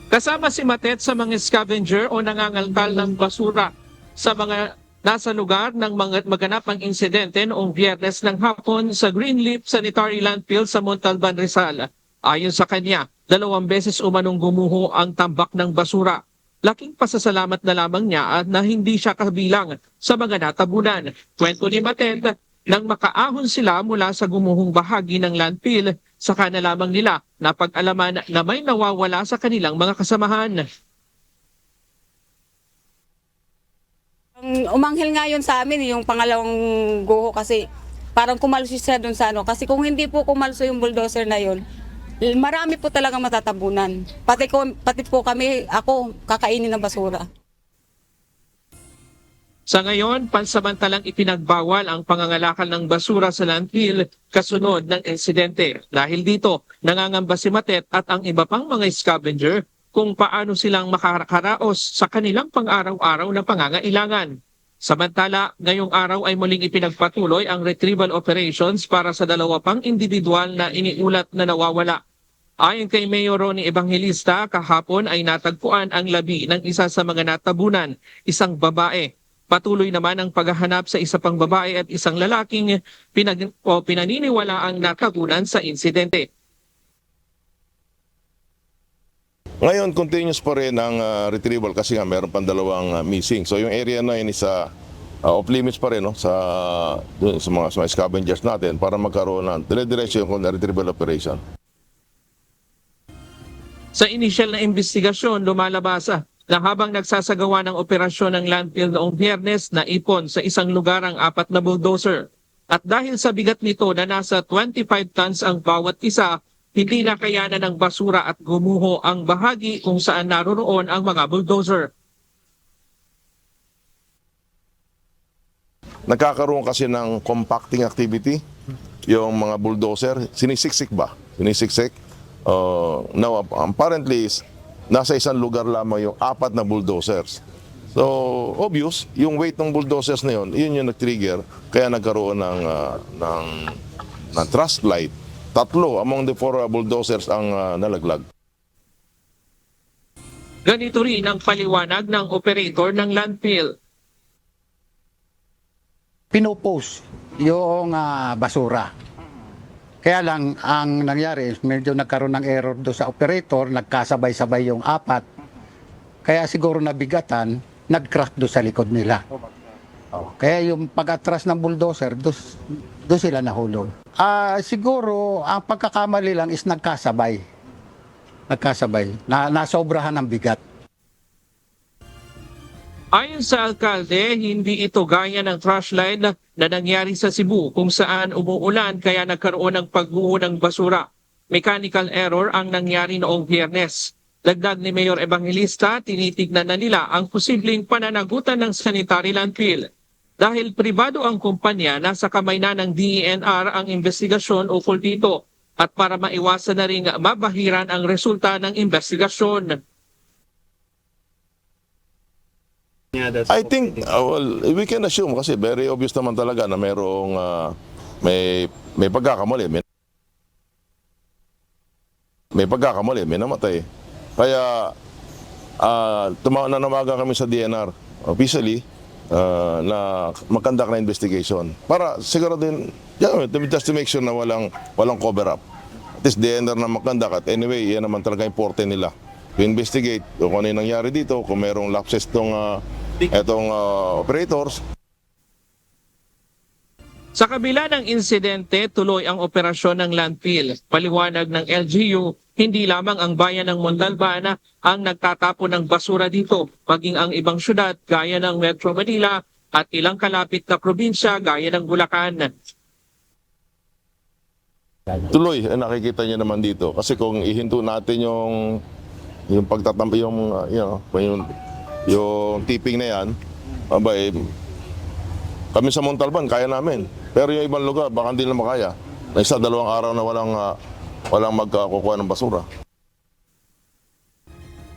Kasama si Matet sa mga scavenger o nangangalkal ng basura sa mga nasa lugar ng mga maganap ang insidente noong Biyernes ng hapon sa Greenleaf Sanitary Landfill sa Montalban, Rizal. Ayon sa kanya, 2 beses umanong gumuho ang tambak ng basura. Laking pasasalamat na lamang niya at na hindi siya kabilang sa mga natabunan. Kwento ni Matet, nang makaahon sila mula sa gumuhong bahagi ng landfill, saka na lamang nila napag-alaman na may nawawala sa kanilang mga kasamahan.
Umanghel nga yun sa amin yung pangalawang guho kasi parang kumalso siya doon sa ano. Kasi kung hindi po kumalso yung bulldozer na yun, marami po talaga matatabunan. Pati po kami, ako, kakainin ng basura.
Sa ngayon, pansamantalang ipinagbawal ang pangangalakal ng basura sa landfill kasunod ng insidente. Dahil dito, nangangamba si Matet at ang iba pang mga scavenger kung paano silang makakaraos sa kanilang pang-araw-araw na pangangailangan. Samantala, ngayong araw ay muling ipinagpatuloy ang retrieval operations para sa 2 pang individual na iniulat na nawawala. Ayon kay Mayor Ronnie Evangelista, kahapon ay natagpuan ang labi ng isa sa mga natabunan, isang babae. Patuloy naman ang paghahanap sa isa pang babae at isang lalaking pinaniniwala ang natabunan sa insidente.
Ngayon, continuous pa rin ang retrieval kasi nga meron pang 2 missing. So yung area na yun is off limits pa rin no, sa mga scavengers natin para magkaroon ng dire-diretso yung retrieval operation.
Sa inisyal na investigasyon, lumalabas na habang nagsasagawa ng operasyon ng landfill noong Biyernes, naipon sa isang lugar ang 4 na bulldozer. At dahil sa bigat nito na nasa 25 tons ang bawat isa, hindi na kayanan ng basura at gumuho ang bahagi kung saan naroroon ang mga bulldozer.
nagkakaroon kasi ng compacting activity. Yung mga bulldozer, sinisiksik ba? Sinisiksik. Now, apparently, nasa isang lugar lamang yung 4 na bulldozers. So, obvious, yung weight ng bulldozers na yun yung nag-trigger, kaya nagkaroon ng thrust light. 3 among the 4 bulldozers ang nalaglag.
Ganito rin ang paliwanag ng operator ng landfill.
Pinopost yung basura. Kaya lang, ang nangyari, medyo nagkaroon ng error do sa operator, nagkasabay-sabay yung 4. Kaya siguro nabigatan, nag-crash do sa likod nila. Kaya yung pag-atras ng bulldozer, do sila nahulog. Siguro, ang pagkakamali lang is nagkasabay. Nasobrahan ng bigat.
Ayon sa alkalde, hindi ito gaya ng trash line na nangyari sa Cebu kung saan umuulan kaya nagkaroon ng pagguho ng basura. Mechanical error ang nangyari noong Biyernes. Dagdag ni Mayor Evangelista, tinitignan na nila ang posibleng pananagutan ng sanitary landfill. Dahil pribado ang kumpanya, nasa kamay na ng DENR ang investigasyon ukol dito at para maiwasan na rin mabahiran ang resulta ng investigasyon.
I think, we can assume kasi very obvious naman talaga na mayroong may pagkakamali. May pagkakamali, may namatay. Kaya nanawagan kami sa DNR officially na mag-conduct na investigation para siguro din just to make sure na walang cover up. At least DNR na mag-conduct at anyway, yan naman talaga importante nila. To investigate kung ano yung nangyari dito, kung mayroong lapses itong operators.
Sa kabila ng insidente, tuloy ang operasyon ng landfill. Paliwanag ng LGU, hindi lamang ang bayan ng Montalban ang nagtatapon ng basura dito, maging ang ibang syudad gaya ng Metro Manila at ilang kalapit na probinsya gaya ng Bulacan.
Tuloy, nakikita niyo naman dito. Kasi kung ihinto natin yung pagtatampo, yung tipping na yan, kami sa Montalban, kaya namin. Pero yung ibang lugar, baka hindi na makaya. Na 1-2 araw na walang magkukuha ng basura.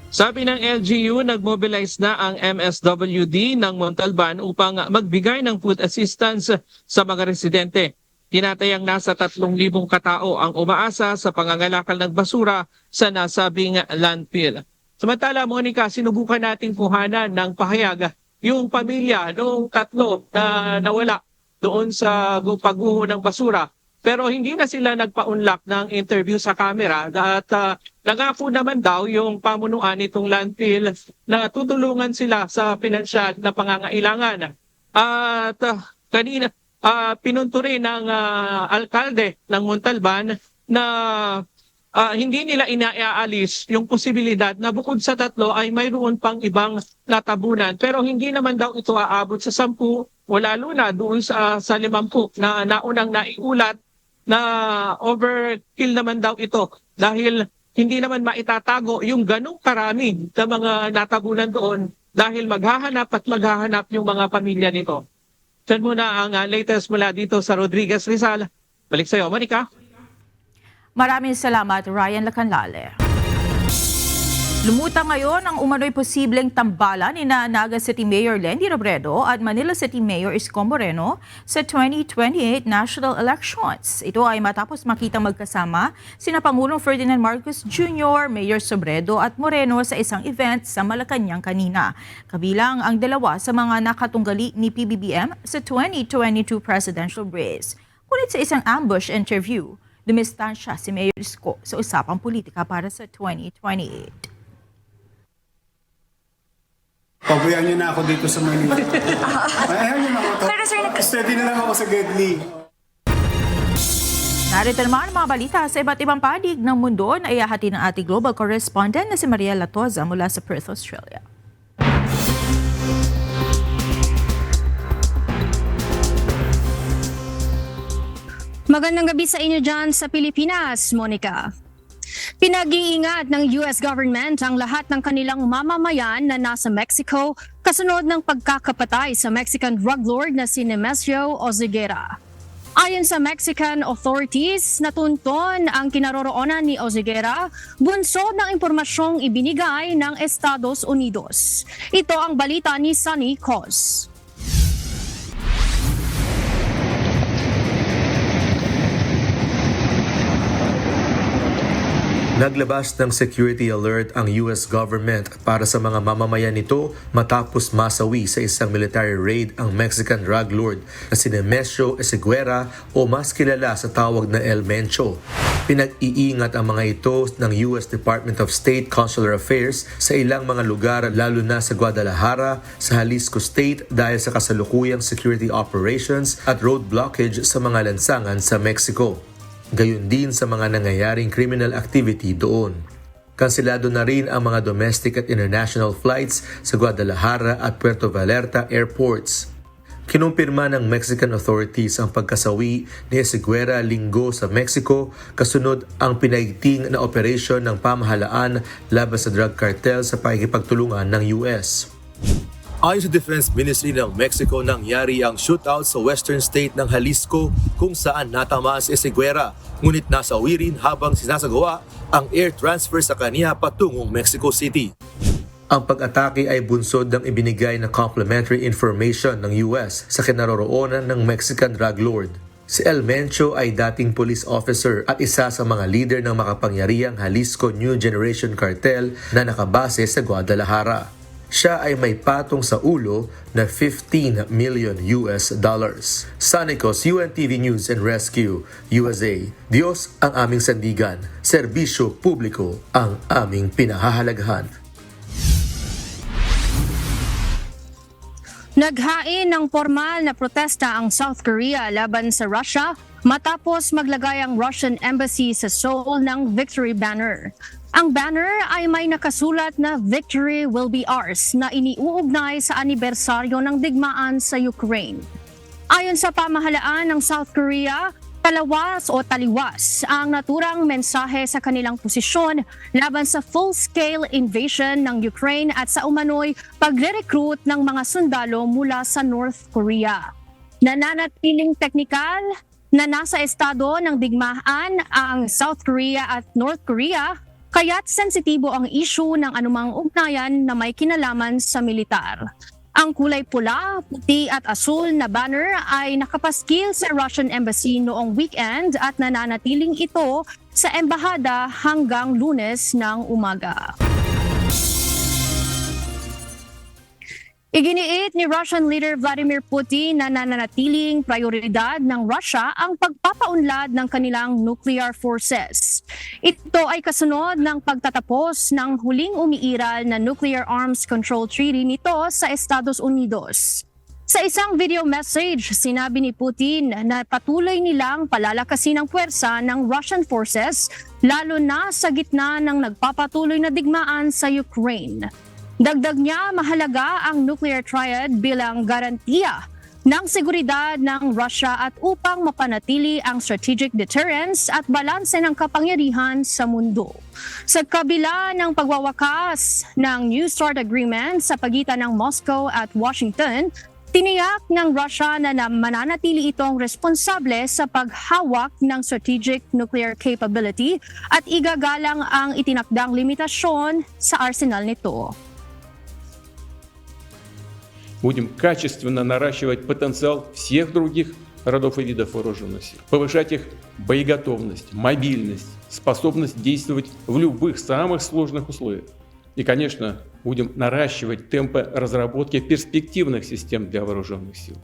Sabi ng LGU, nagmobilize na ang MSWD ng Montalban upang magbigay ng food assistance sa mga residente. Tinatayang nasa 3,000 katao ang umaasa sa pangangalakal ng basura sa nasabing landfill. Samantala, Monica, sinubukan nating kuhanan ng pahayag yung pamilya noong 3 na nawala doon sa pagguho ng basura. Pero hindi na sila nagpa-unlock ng interview sa camera at nangako naman daw yung pamunuan nitong landfill na tutulungan sila sa pinansyal na pangangailangan. At kanina, pinunto rin ng alkalde ng Montalban na hindi nila inaalis yung posibilidad na bukod sa 3 ay mayroon pang ibang natabunan. Pero hindi naman daw ito aabot sa 10 o lalo na doon sa 50 na naunang naiulat na overkill naman daw ito. Dahil hindi naman maitatago yung ganong karami na mga natabunan doon dahil maghahanap yung mga pamilya nito. Diyan muna ang latest mula dito sa Rodriguez Rizal. Balik sa iyo, Monica.
Maraming salamat, Ryan Lacanlale. Lumutang ngayon ang umano'y posibleng tambalan ni Naga City Mayor Lenny Robredo at Manila City Mayor Isko Moreno sa 2028 national elections. Ito ay matapos makitang magkasama sina Pangulong Ferdinand Marcos Jr., Mayor Sobredo at Moreno sa isang event sa Malacanang kanina. Kabilang ang 2 sa mga nakatunggali ni PBBM sa 2022 presidential race. Ngunit sa isang ambush interview, dumistansya si Mayor Isko sa usapang politika para sa 2028.
Pabayaan niyo na ako dito sa Manila. Ayaw niyo na ako. Steady na lang ako sa Gedli.
Narito naman ang mga balita sa iba't ibang panig ng mundo na iahati ng ating global correspondent na si Maria Latoza mula sa Perth, Australia.
Magandang gabi sa inyo dyan sa Pilipinas, Monica.
Pinag-iingat ng US government ang lahat ng kanilang mamamayan na nasa Mexico kasunod ng pagkakapatay sa Mexican drug lord na si Nemesio Oseguera. Ayon sa Mexican authorities, natunton ang kinaroroonan ni Oseguera bunsod ng impormasyong ibinigay ng Estados Unidos. Ito ang balita ni Sunny Cos.
Naglabas ng security alert ang US government para sa mga mamamayan nito matapos masawi sa isang military raid ang Mexican drug lord na si Nemesio Oseguera o mas kilala sa tawag na El Mencho. Pinag-iingat ang mga ito ng US Department of State Consular Affairs sa ilang mga lugar lalo na sa Guadalajara, sa Jalisco State dahil sa kasalukuyang security operations at road blockage sa mga lansangan sa Mexico. Gayon din sa mga nangyayaring criminal activity doon. Kanselado na rin ang mga domestic at international flights sa Guadalajara at Puerto Vallarta airports. Kinumpirma ng Mexican authorities ang pagkasawi ni Oseguera Linggo sa Mexico kasunod ang pinaigting na operasyon ng pamahalaan laban sa drug cartel sa pakikipagtulungan ng US. Ayon sa Defense Ministry ng Mexico, nangyari ang shootout sa western state ng Jalisco kung saan natamaan si Oseguera, ngunit nasawi rin habang sinasagawa ang air transfer sa kanya patungong Mexico City. Ang pag-atake ay bunsod ng ibinigay na complimentary information ng US sa kinaroroonan ng Mexican drug lord. Si El Mencho ay dating police officer at isa sa mga leader ng makapangyarihang Jalisco New Generation Cartel na nakabase sa Guadalajara. Siya ay may patong sa ulo na $15 million. Sunny Cos, UNTV News and Rescue, USA. Diyos ang aming sandigan, serbisyo publiko ang aming pinahahalagahan.
Naghain ng formal na protesta ang South Korea laban sa Russia matapos maglagay ang Russian Embassy sa Seoul ng victory banner. Ang banner ay may nakasulat na "Victory will be ours" na iniuugnay sa anibersaryo ng digmaan sa Ukraine. Ayon sa pamahalaan ng South Korea, taliwas ang naturang mensahe sa kanilang posisyon laban sa full-scale invasion ng Ukraine at sa umano'y pagre-recruit ng mga sundalo mula sa North Korea. Nananatiling teknikal na nasa estado ng digmaan ang South Korea at North Korea, kaya't sensitibo ang issue ng anumang ugnayan na may kinalaman sa militar. Ang kulay pula, puti at asul na banner ay nakapaskil sa Russian Embassy noong weekend at nananatiling ito sa embahada hanggang Lunes ng umaga. Iginiit ni Russian leader Vladimir Putin na nananatiling prioridad ng Russia ang pagpapaunlad ng kanilang nuclear forces. Ito ay kasunod ng pagtatapos ng huling umiiral na Nuclear Arms Control Treaty nito sa Estados Unidos. Sa isang video message, sinabi ni Putin na patuloy nilang palalakasin ang puwersa ng Russian forces lalo na sa gitna ng nagpapatuloy na digmaan sa Ukraine. Dagdag niya, mahalaga ang nuclear triad bilang garantiya ng seguridad ng Russia at upang mapanatili ang strategic deterrence at balanse ng kapangyarihan sa mundo. Sa kabila ng pagwawakas ng New START agreement sa pagitan ng Moscow at Washington, tiniyak ng Russia na mananatili itong responsable sa paghawak ng strategic nuclear capability at igagalang ang itinakdang limitasyon sa arsenal nito.
Будем качественно наращивать потенциал всех других родов и видов вооруженных сил, повышать их боеготовность, мобильность, способность действовать в любых самых сложных условиях. И, конечно, будем наращивать темпы разработки перспективных систем для вооруженных сил.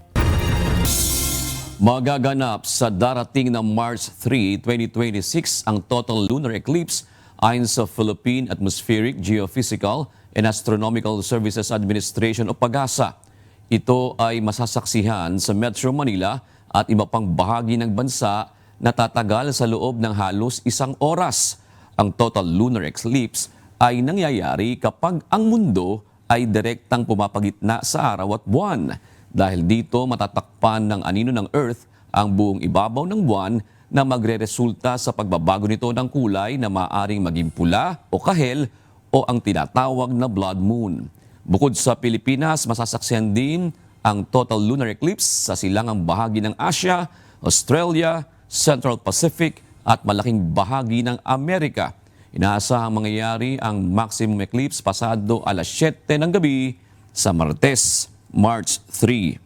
Magaganap sa darating na March 3, 2026 ang total lunar eclipse ayon sa Philippine Atmospheric, Geophysical and Astronomical Services Administration o PAGASA. Ito ay masasaksihan sa Metro Manila at iba pang bahagi ng bansa na tatagal sa loob ng halos 1 oras. Ang total lunar eclipse ay nangyayari kapag ang mundo ay direktang pumapagitna sa araw at buwan. Dahil dito matatakpan ng anino ng Earth ang buong ibabaw ng buwan na magreresulta sa pagbabago nito ng kulay na maaring maging pula o kahel o ang tinatawag na blood moon. Bukod sa Pilipinas, masasaksihan din ang total lunar eclipse sa silangang bahagi ng Asia, Australia, Central Pacific at malaking bahagi ng Amerika. Inaasahang mangyayari ang maximum eclipse pasado alas 7 ng gabi sa Martes, March 3.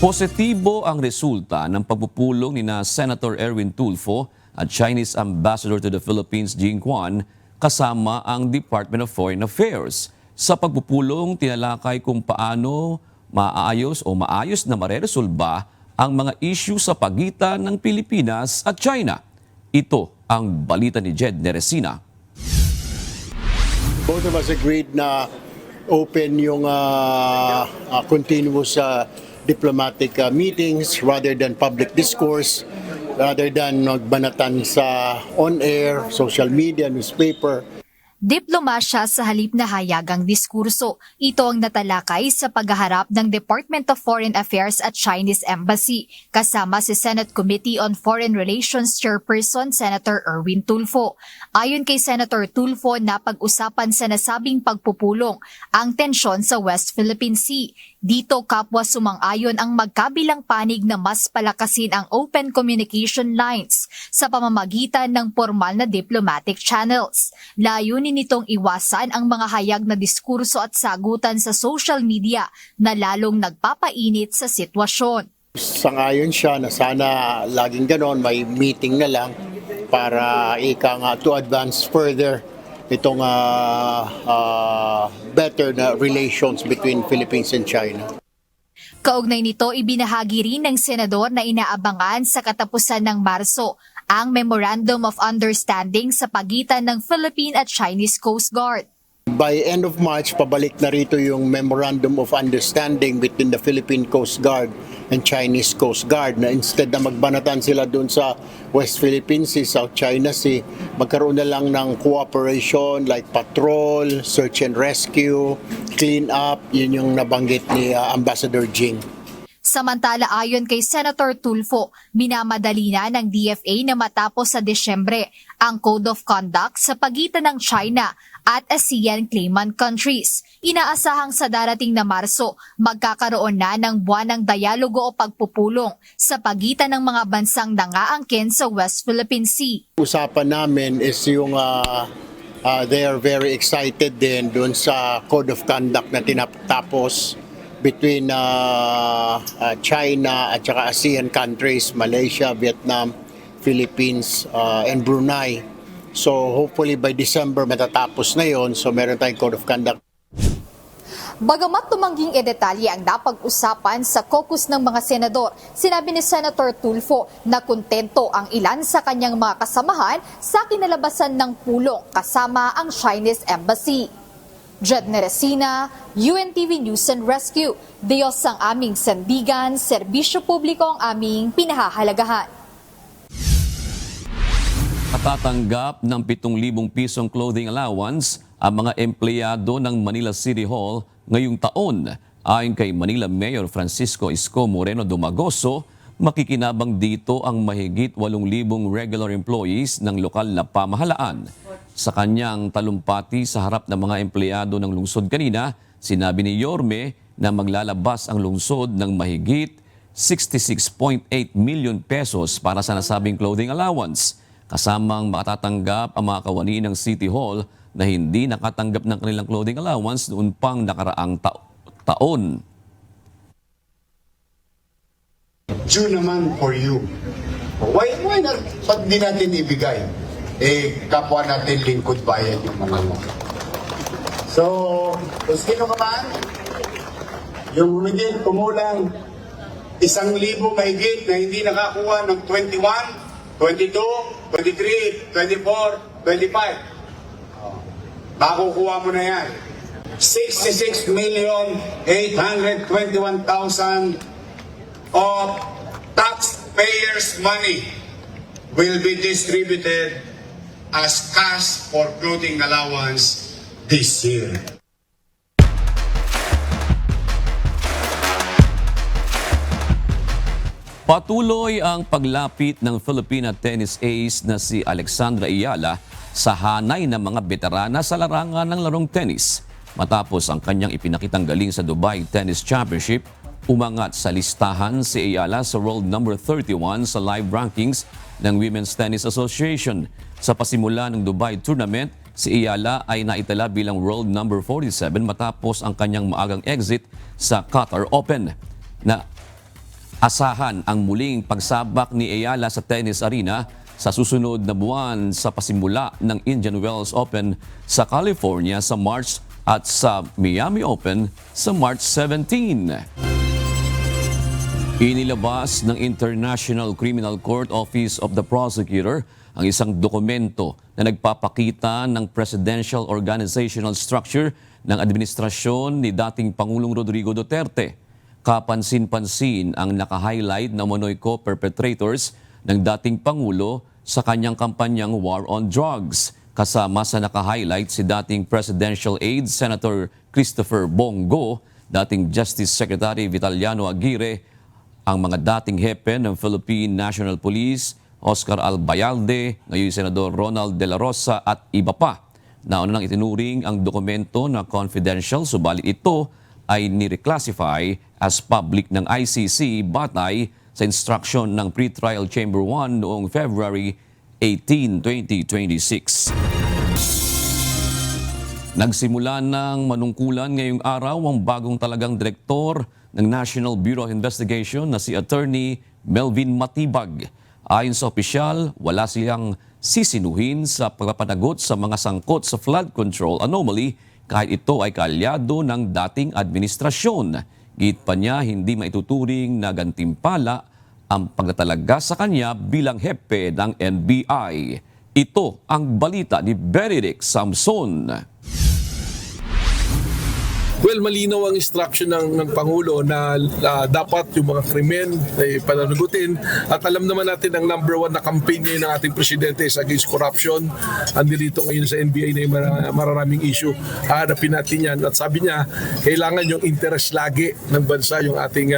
Positibo ang resulta ng pagpupulong ni Senator Erwin Tulfo at Chinese Ambassador to the Philippines Jing Quan kasama ang Department of Foreign Affairs. Sa pagpupulong, tinalakay kung paano maayos na mareresolba ang mga issue sa pagitan ng Pilipinas at China. Ito ang balita ni Jed Neresina.
Both of us agreed na open yung continuous diplomatic meetings rather than public discourse, rather than magbanatan sa on-air, social media, newspaper.
Diplomasya sa halip na hayagang diskurso. Ito ang natalakay sa paghaharap ng Department of Foreign Affairs at Chinese Embassy kasama si Senate Committee on Foreign Relations Chairperson Senator Erwin Tulfo. Ayon kay Senator Tulfo, napag-usapan sa nasabing pagpupulong ang tensyon sa West Philippine Sea. Dito kapwa sumang-ayon ang magkabilang panig na mas palakasin ang open communication lines sa pamamagitan ng formal na diplomatic channels. Layunin nitong iwasan ang mga hayag na diskurso at sagutan sa social media na lalong nagpapainit sa sitwasyon.
Sangayon siya na sana laging ganon, may meeting na lang para to advance further itong better na relations between Philippines and China.
Kaugnay nito, ibinahagi rin ng senador na inaabangan sa katapusan ng Marso ang Memorandum of Understanding sa pagitan ng Philippine at Chinese Coast Guard.
By end of March, pabalik na rito yung Memorandum of Understanding between the Philippine Coast Guard and Chinese Coast Guard na instead na magbanatan sila dun sa West Philippine Sea, South China Sea, magkaroon na lang ng cooperation like patrol, search and rescue, clean up, yun yung nabanggit ni Ambassador Jing.
Samantala, ayon kay Senator Tulfo, minamadali na ng DFA na matapos sa Desyembre ang Code of Conduct sa pagitan ng China at ASEAN claimant countries. Inaasahang sa darating na Marso, magkakaroon na ng buwanang dialogo o pagpupulong sa pagitan ng mga bansang nangaangkin sa West Philippine Sea.
Usapan namin is yung they are very excited din dun sa Code of Conduct na tinatapos between China at saka ASEAN countries, Malaysia, Vietnam, Philippines, and Brunei. So hopefully by December matatapos na yon. So meron tayong Code of Conduct.
Bagamat tumangging detalye ang napag-usapan sa caucus ng mga senador, sinabi ni Senator Tulfo na kontento ang ilan sa kanyang mga kasamahan sa kinalabasan ng pulong kasama ang Chinese Embassy. Jed Neresina, UNTV News and Rescue. Diyos ang aming sandigan, serbisyo publiko ang aming pinahahalagahan.
Matatanggap ng 7,000 pisong clothing allowance ang mga empleyado ng Manila City Hall ngayong taon. Ayon kay Manila Mayor Francisco Isko Moreno Dumagoso, makikinabang dito ang mahigit 8,000 regular employees ng lokal na pamahalaan. Sa kanyang talumpati sa harap ng mga empleyado ng lungsod kanina, sinabi ni Yorme na maglalabas ang lungsod ng mahigit 66.8 million pesos para sa nasabing clothing allowance. Kasamang matatanggap ang mga kawani ng City Hall na hindi nakatanggap ng kanilang clothing allowance noon pang nakaraang taon.
Due naman for you. Why not? Ba't di natin ibigay? Kapwa natin lingkod bayan yung mga mo. So, kung sino ka man, yung humigit, kumulang 1,000 mahigit na hindi nakakuha ng 21, 22, 23, 24, 25. Makukuha mo na yan. 66,821,000 of taxpayers' money will be distributed as cash for clothing allowance this year.
Patuloy ang paglapit ng Filipina tennis ace na si Alexandra Ayala sa hanay ng mga veterana sa larangan ng larong tennis. Matapos ang kanyang ipinakitang galing sa Dubai Tennis Championship, umangat sa listahan si Ayala sa world number 31 sa live rankings ng Women's Tennis Association. Sa pasimula ng Dubai tournament, si Ayala ay naitala bilang world number 47 matapos ang kanyang maagang exit sa Qatar Open. Na asahan ang muling pagsabak ni Ayala sa tennis arena sa susunod na buwan sa pasimula ng Indian Wells Open sa California sa March at sa Miami Open sa March 17. Inilabas ng International Criminal Court Office of the Prosecutor ang isang dokumento na nagpapakita ng presidential organizational structure ng administrasyon ni dating Pangulong Rodrigo Duterte. Kapansin-pansin ang naka-highlight na umano'y co-perpetrators ng dating Pangulo sa kanyang kampanyang War on Drugs. Kasama sa naka-highlight si dating Presidential Aide Senator Christopher Bongo, dating Justice Secretary Vitaliano Aguirre, ang mga dating hepe ng Philippine National Police, Oscar Albayalde, ngayon Senador Ronald De La Rosa at iba pa. Nauna nang itinuring ang dokumento na confidential, subalit ito ay nireclassify as public ng ICC batay sa instruction ng Pre-Trial Chamber 1 noong February 18, 2026. Nagsimula ng manungkulan ngayong araw ang bagong talagang direktor ng National Bureau of Investigation na si Attorney Melvin Matibag. Ayon sa opisyal, wala silang sisinuhin sa pagpapanagot sa mga sangkot sa flood control anomaly kahit ito ay kaalyado ng dating administrasyon. Git pa niya, hindi maituturing na gantimpala ang pagtatalaga sa kanya bilang hepe ng NBI. Ito ang balita ni Benedict Samson.
Well, malinaw ang instruction ng Pangulo na dapat yung mga krimen ay pananagutin. At alam naman natin ang number 1 na campaign ngayon ng ating presidente is against corruption. Andito ngayon sa NBI na yung mararaming issue. Hanapin natin yan. At sabi niya, kailangan yung interest lagi ng bansa yung ating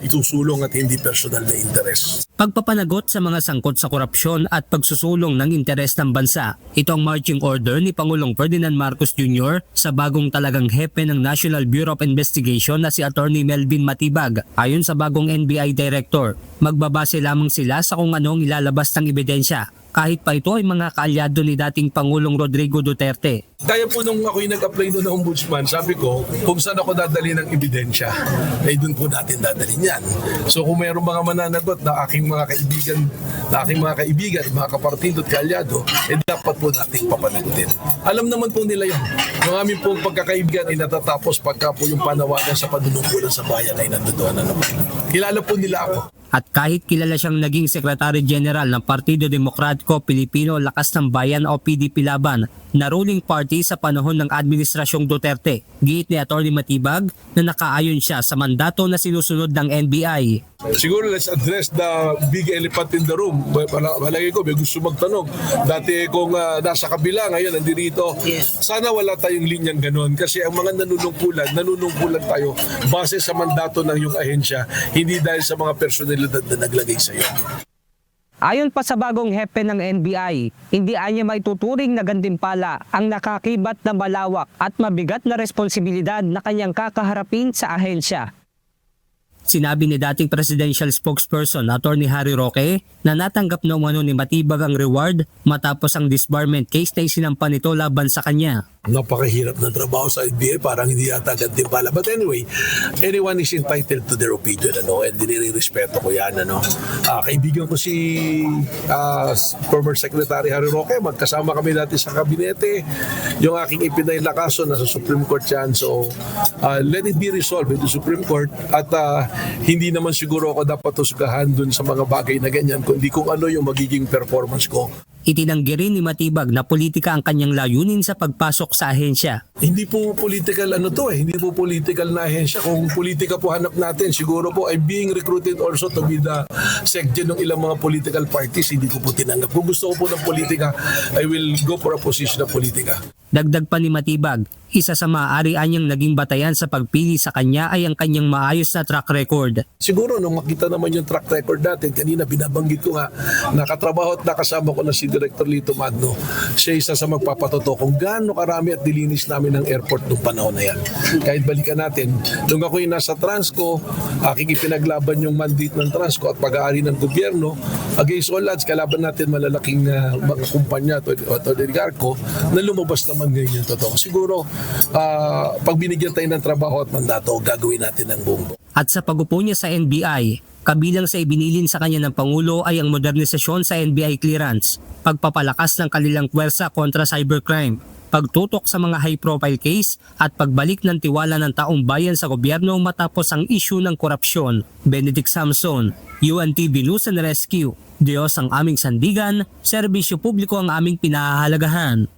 itusulong at hindi personal na interest.
Pagpapanagot sa mga sangkot sa korupsyon at pagsusulong ng interes ng bansa. Ito ang marching order ni Pangulong Ferdinand Marcos Jr. sa bagong talagang hepe ng National Bureau of Investigation na si Attorney Melvin Matibag. Ayon sa bagong NBI Director, magbabase lamang sila sa kung anong ilalabas ng ebidensya. Kahit pa ito ay mga kaalyado ni dating Pangulong Rodrigo Duterte.
Kaya po nung ako'y nag-apply doon ng ombudsman, sabi ko, kung saan ako dadali ng ebidensya, ay doon po natin dadalhin yan. So kung mayroong mga mananagot na aking mga kaibigan, mga kapartido at kaalyado, dapat po nating papanagutin. Alam naman po nila yan. Yung aming pong pagkakaibigan ay natatapos pagka po yung panawagan sa panunungkulan sa bayan ay nandoon na naman. Kilala po nila ako.
At kahit kilala siyang naging Secretary General ng Partido Demokratiko Pilipino Lakas ng Bayan o PDP Laban na ruling party sa panahon ng Administrasyong Duterte, giit ni Atty. Matibag na nakaayon siya sa mandato na sinusunod ng NBI.
Siguro let's address the big elephant in the room. Malagay ko, may gusto magtanong. Dati kung nasa kabila, ngayon nandito. Sana wala tayong linyang ganon kasi ang mga nanunungkulan tayo base sa mandato ng yung ahensya, hindi dahil sa mga personalidad na naglagay sa iyo.
Ayon pa sa bagong hepe ng NBI, hindi anya maituturing na gantimpala ang nakakibat na malawak at mabigat na responsibilidad na kanyang kakaharapin sa ahensya. Sinabi ni dating presidential spokesperson Atty. Harry Roque na natanggap na umano ni Matibag ang reward matapos ang disbarment case na isinampa nito laban sa kanya.
Napakahirap ng trabaho sa NBI, parang hindi yata gantimpala. But anyway, anyone is entitled to their opinion, and nire-respeto ko yan. Kaibigan ko si former Secretary Harry Roque, magkasama kami dati sa kabinete. Yung aking ipinailakaso nasa Supreme Court yan. So, let it be resolved in the Supreme Court at hindi naman siguro ako dapat usgahan dun sa mga bagay na ganyan, kundi kung ano yung magiging performance ko.
Itinanggi rin ni Matibag na politika ang kanyang layunin sa pagpasok sa ahensya.
Hindi po political hindi po political na ahensya. Kung politika po hanap natin, siguro po I'm being recruited also to be the SecGen ng ilang mga political parties, hindi ko po tinanggap. Kung gusto ko po ng politika, I will go for a position ng politika.
Dagdag pa ni Matibag, isa sa maaari anyang naging batayan sa pagpili sa kanya ay ang kanyang maayos na track record.
Siguro nung makita naman yung track record natin, kanina binabanggit ko nga, nakatrabaho at nakasama ko na si Director Lito Magno. Siya isa sa magpapatotoo kung gaano karami at dilinis namin ng airport nung panahon na yan. Kahit balikan natin, nung ako yung nasa Transco, aking ipinaglaban yung mandate ng Transco at pag-aari ng gobyerno, against all odds, kalaban natin malalaking mga kumpanya at oligarko na lumabas naman ngayon yung totoo. Siguro, pag binigyan tayo ng trabaho at mandato, gagawin natin ang buong.
At sa pag-upo niya sa NBI, kabilang sa ibinilin sa kanya ng Pangulo ay ang modernisasyon sa NBI clearance, pagpapalakas ng kanilang puwersa kontra cybercrime, pagtutok sa mga high-profile case at pagbalik ng tiwala ng taong bayan sa gobyerno matapos ang issue ng korupsyon. Benedict Samson, UNTV News and Rescue. Diyos ang aming sandigan, serbisyo publiko ang aming pinahahalagahan.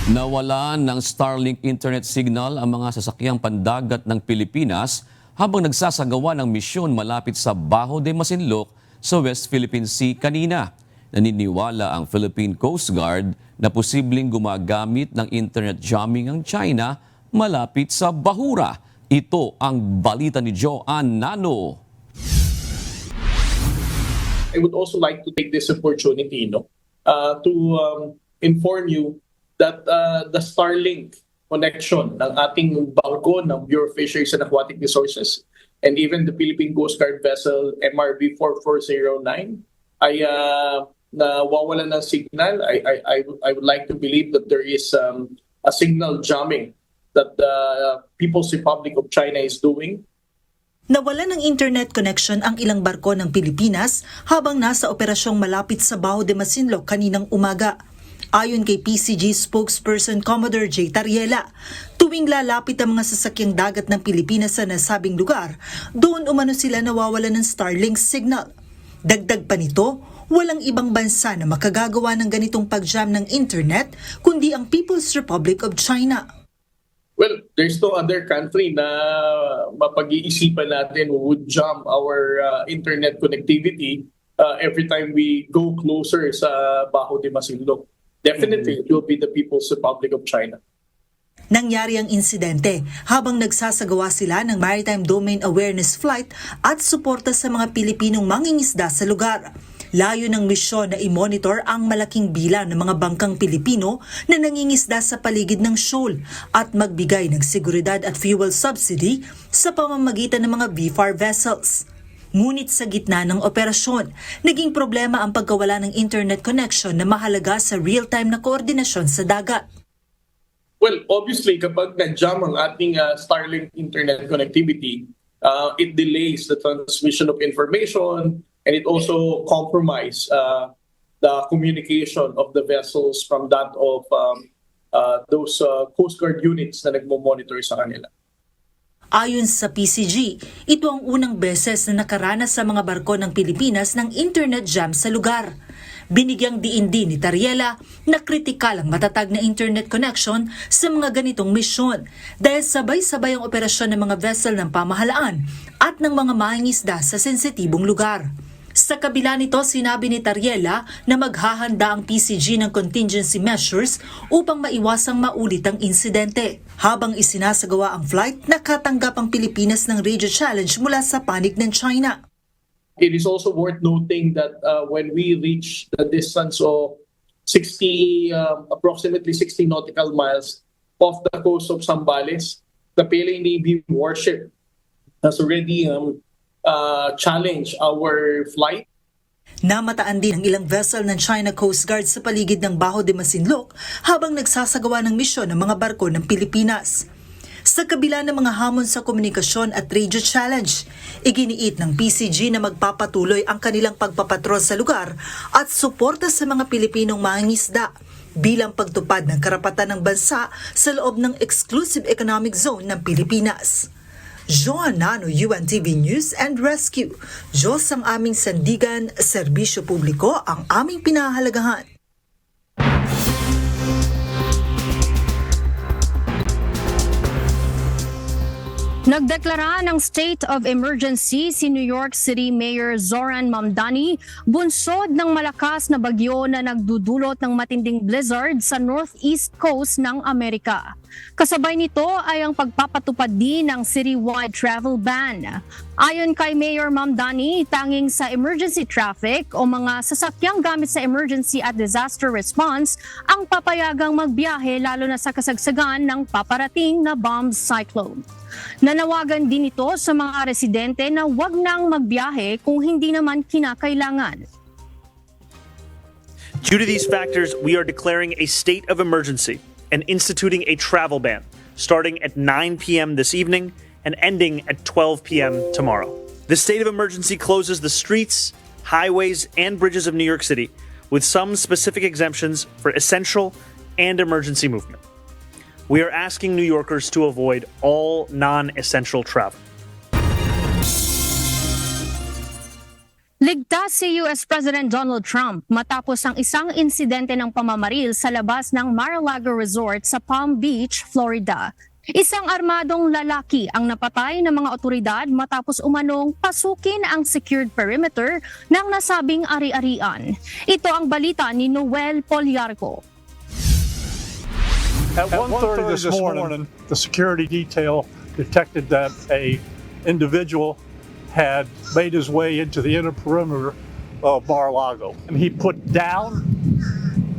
Nawalan ng Starlink internet signal ang mga sasakyang pandagat ng Pilipinas habang nagsasagawa ng misyon malapit sa Bajo de Masinloc sa West Philippine Sea kanina. Naniniwala ang Philippine Coast Guard na posibleng gumagamit ng internet jamming ang China malapit sa Bahura. Ito ang balita ni Joanne Nano.
I would also like to take this opportunity to inform you that the Starlink connection ng ating barko ng Bureau of Fisheries and Aquatic Resources and even the Philippine Coast Guard vessel MRV 4409 ay nawawalan ng signal. I would like to believe that there is a signal jamming that the People's Republic of China is doing.
Nawalan ng internet connection ang ilang barko ng Pilipinas habang nasa operasyong malapit sa Bajo de Masinloc kaninang umaga. Ayon kay PCG spokesperson Commodore J. Tariela, tuwing lalapit ang mga sasakyang dagat ng Pilipinas sa nasabing lugar, doon umano sila nawawalan ng Starlink signal. Dagdag pa nito, walang ibang bansa na makagagawa ng ganitong pag-jam ng internet kundi ang People's Republic of China.
Well, there's no other country na mapag-iisipan natin who would jam our internet connectivity every time we go closer sa Bajo de Masinloc. Definitely, it will be the People's Republic of China.
Nangyari ang insidente habang nagsasagawa sila ng Maritime Domain Awareness Flight at suporta sa mga Pilipinong mangingisda sa lugar. Layo ng misyon na i-monitor ang malaking bilang ng mga bangkang Pilipino na nangingisda sa paligid ng shoal at magbigay ng seguridad at fuel subsidy sa pamamagitan ng mga BFAR vessels. Ngunit sa gitna ng operasyon, naging problema ang pagkawala ng internet connection na mahalaga sa real-time na koordinasyon sa dagat.
Well, obviously, kapag na-jam ang ating Starlink internet connectivity, it delays the transmission of information and it also compromises the communication of the vessels from that of those Coast Guard units na nagmo-monitor sa kanila.
Ayon sa PCG, ito ang unang beses na nakaranas sa mga barko ng Pilipinas ng internet jam sa lugar. Binigyang diin din ni Tariela na kritikal ang matatag na internet connection sa mga ganitong misyon dahil sabay-sabay ang operasyon ng mga vessel ng pamahalaan at ng mga mangingisda sa sensitibong lugar. Sa kabila nito, sinabi ni Tariela na maghahanda ang PCG ng contingency measures upang maiwasang maulit ang insidente. Habang isinasagawa ang flight, nakatanggap ang Pilipinas ng radio challenge mula sa panig ng China.
It is also worth noting that when we reach the distance of approximately 60 nautical miles off the coast of Zambales, the PLA Navy warship has already challenge our flight.
Namataan din ang ilang vessel ng China Coast Guard sa paligid ng Bajo de Masinloc habang nagsasagawa ng misyon ng mga barko ng Pilipinas. Sa kabila ng mga hamon sa komunikasyon at radio challenge, iginiit ng PCG na magpapatuloy ang kanilang pagpapatrol sa lugar at suporta sa mga Pilipinong mangingisda bilang pagtupad ng karapatan ng bansa sa loob ng Exclusive Economic Zone ng Pilipinas. Joanne Nano, UNTV News and Rescue. Diyos ang aming sandigan, serbisyo publiko ang aming pinahahalagahan.
Nagdeklara ng state of emergency si New York City Mayor Zoran Mamdani bunsod ng malakas na bagyo na nagdudulot ng matinding blizzard sa northeast coast ng Amerika. Kasabay nito ay ang pagpapatupad din ng citywide travel ban. Ayon kay Mayor Mamdani, tanging sa emergency traffic o mga sasakyang gamit sa emergency at disaster response ang papayagang magbiyahe lalo na sa kasagsagan ng paparating na bomb cyclone. Nanawagan din ito sa mga residente na huwag nang magbiyahe kung hindi naman kinakailangan.
Due to these factors, we are declaring a state of emergency and instituting a travel ban starting at 9 p.m. this evening and ending at 12 p.m. tomorrow. The state of emergency closes the streets, highways, and bridges of New York City with some specific exemptions for essential and emergency movement. We are asking New Yorkers to avoid all non-essential travel.
Ligtas si US President Donald Trump matapos ang isang insidente ng pamamaril sa labas ng Mar-a-Lago Resort sa Palm Beach, Florida. Isang armadong lalaki ang napatay ng mga otoridad matapos umanong pasukin ang secured perimeter ng nasabing ari-arian. Ito ang balita ni Noel Poliarco.
At 1:30 this morning, the security detail detected that a individual had made his way into the inner perimeter of Mar-a-Lago. And he put down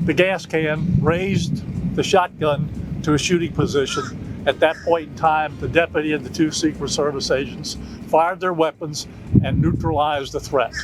the gas can, raised the shotgun to a shooting position. At that point in time, the deputy and the two Secret Service agents fired their weapons and neutralized the threat.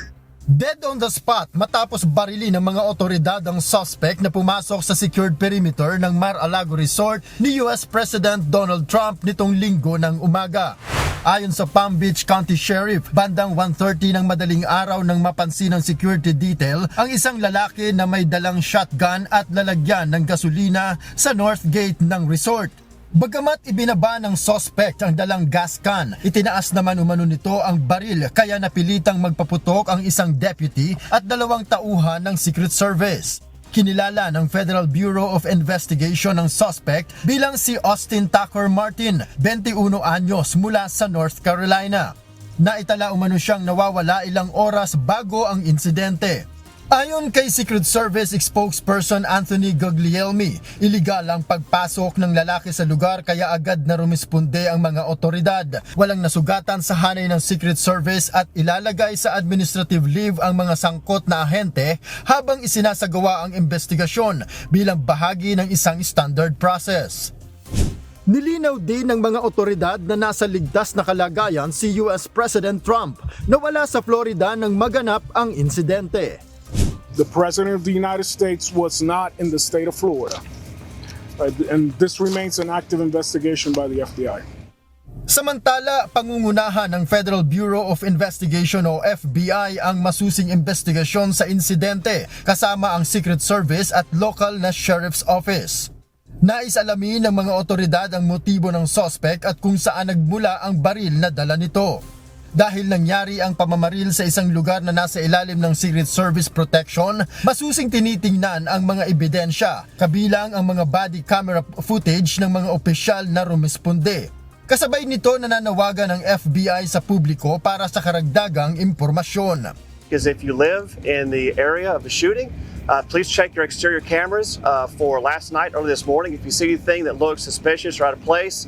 Dead on the spot matapos barili ng mga otoridad ang suspect na pumasok sa secured perimeter ng Mar-a-Lago Resort ni US President Donald Trump nitong linggo ng umaga. Ayon sa Palm Beach County Sheriff, bandang 1:30 ng madaling araw nang mapansin ng security detail ang isang lalaki na may dalang shotgun at lalagyan ng gasolina sa north gate ng resort. Bagamat ibinaba ng suspect ang dalang gas can, itinaas naman umano nito ang baril kaya napilitang magpaputok ang isang deputy at 2 tauhan ng Secret Service. Kinilala ng Federal Bureau of Investigation ang suspect bilang si Austin Tucker Martin, 21 anyos mula sa North Carolina. Naitala umano siyang nawawala ilang oras bago ang insidente. Ayon kay Secret Service spokesperson Anthony Guglielmi, iligal ang pagpasok ng lalaki sa lugar kaya agad na rumisponde ang mga otoridad. Walang nasugatan sa hanay ng Secret Service at ilalagay sa administrative leave ang mga sangkot na ahente habang isinasagawa ang investigasyon bilang bahagi ng isang standard process. Nilinaw din ng mga otoridad na nasa ligtas na kalagayan si US President Trump na wala sa Florida nang maganap ang insidente.
The President of the United States was not in the state of Florida. And this remains an active investigation by the FBI.
Samantala, pangungunahan ng Federal Bureau of Investigation o FBI ang masusing investigasyon sa insidente kasama ang Secret Service at local na Sheriff's Office. Nais alamin ng mga otoridad ang motibo ng suspect at kung saan nagmula ang baril na dala nito. Dahil nangyari ang pamamaril sa isang lugar na nasa ilalim ng Secret Service protection, masusing tinitingnan ang mga ebidensya, kabilang ang mga body camera footage ng mga opisyal na rumisponde. Kasabay nito nananawagan ng FBI sa publiko para sa karagdagang impormasyon.
Because if you live in the area of the shooting, please check your exterior cameras for last night or this morning. If you see anything that looks suspicious or out of place,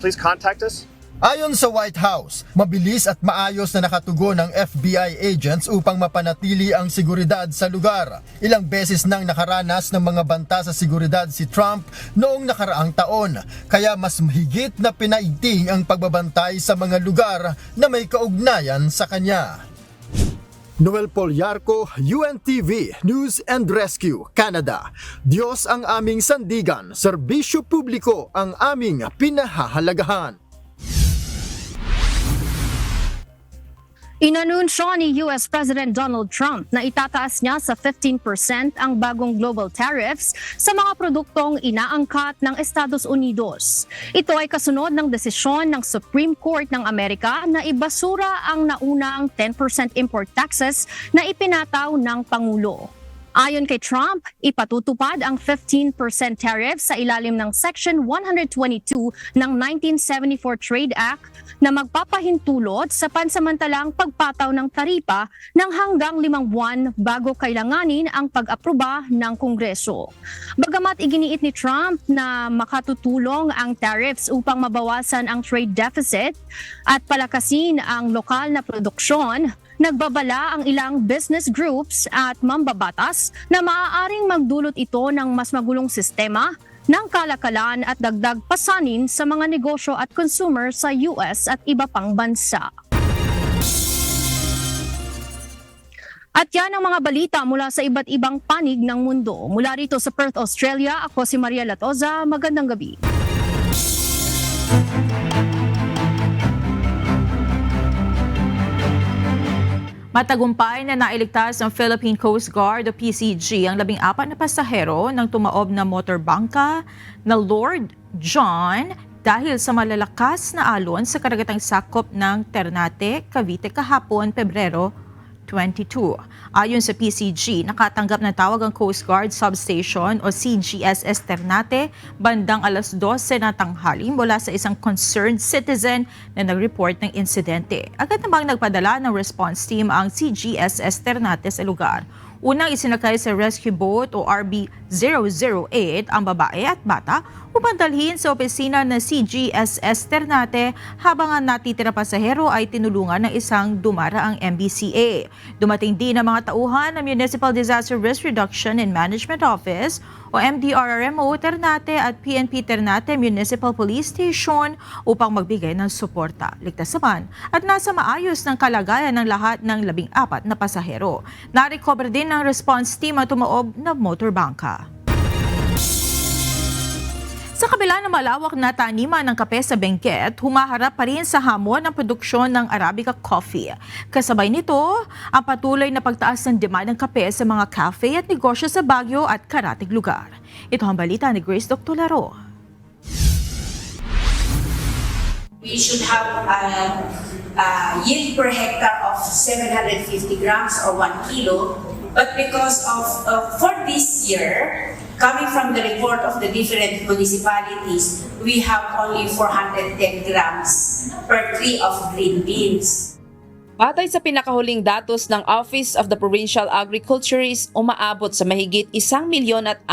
please contact us.
Ayon sa White House, mabilis at maayos na nakatugon ng FBI agents upang mapanatili ang seguridad sa lugar. Ilang beses nang nakaranas ng mga banta sa seguridad si Trump noong nakaraang taon, kaya mas mahigit na pinaiting ang pagbabantay sa mga lugar na may kaugnayan sa kanya. Noel Poliarco, UNTV News and Rescue, Canada. Diyos ang aming sandigan, serbisyo publiko ang aming pinahahalagahan.
Inanunsyo ni US President Donald Trump na itataas niya sa 15% ang bagong global tariffs sa mga produktong inaangkat ng Estados Unidos. Ito ay kasunod ng desisyon ng Supreme Court ng Amerika na ibasura ang naunang 10% import taxes na ipinataw ng Pangulo. Ayon kay Trump, ipatutupad ang 15% tariff sa ilalim ng Section 122 ng 1974 Trade Act na magpapahintulot sa pansamantalang pagpataw ng taripa ng hanggang 5 buwan bago kailanganin ang pag-aproba ng Kongreso. Bagamat iginiit ni Trump na makatutulong ang tariffs upang mabawasan ang trade deficit at palakasin ang lokal na produksyon, nagbabala ang ilang business groups at mambabatas na maaaring magdulot ito ng mas magulong sistema ng kalakalan at dagdag pasanin sa mga negosyo at consumer sa US at iba pang bansa. At yan ang mga balita mula sa iba't ibang panig ng mundo. Mula rito sa Perth, Australia, ako si Maria Latoza. Magandang gabi.
Matagumpay na nailigtas ng Philippine Coast Guard o PCG ang 14 na pasahero ng tumaob na motorbangka na Lord John dahil sa malalakas na alon sa karagatang sakop ng Ternate, Cavite kahapon, Pebrero 22. Ayon sa PCG, nakatanggap ng tawag ang Coast Guard Substation o CGSS Ternate bandang alas 12 na tanghali mula sa isang concerned citizen na nag-report ng insidente. Agad namang nagpadala ng response team ang CGSS Ternate sa lugar. Unang isinakay sa rescue boat o RB-008 ang babae at bata upang dalhin sa opisina ng CGSS Ternate habang ang natitira pasahero ay tinulungan ng isang dumaraang MBCA. Dumating din ang mga tauhan ng Municipal Disaster Risk Reduction and Management Office o MDRRMO Ternate at PNP Ternate Municipal Police Station upang magbigay ng suporta. Ligtas naman at nasa maayos ng kalagayan ng lahat ng 14 na pasahero. Na-recover din ng response team at tumaob na motorbangka. Sa kabila ng malawak na taniman ng kape sa Benguet, humaharap pa rin sa hamon ng produksyon ng Arabica coffee. Kasabay nito, ang patuloy na pagtaas ng demand ng kape sa mga cafe at negosyo sa Baguio at karatig lugar. Ito ang balita ni Grace Doctolaro.
We should have a yield per hectare of 750 grams or 1 kilo. But because of for this year, coming from the report of the different municipalities, we have only 410 grams per tree of green beans.
Batay sa pinakahuling datos ng Office of the Provincial Agriculturist, umaabot sa mahigit 1,600,000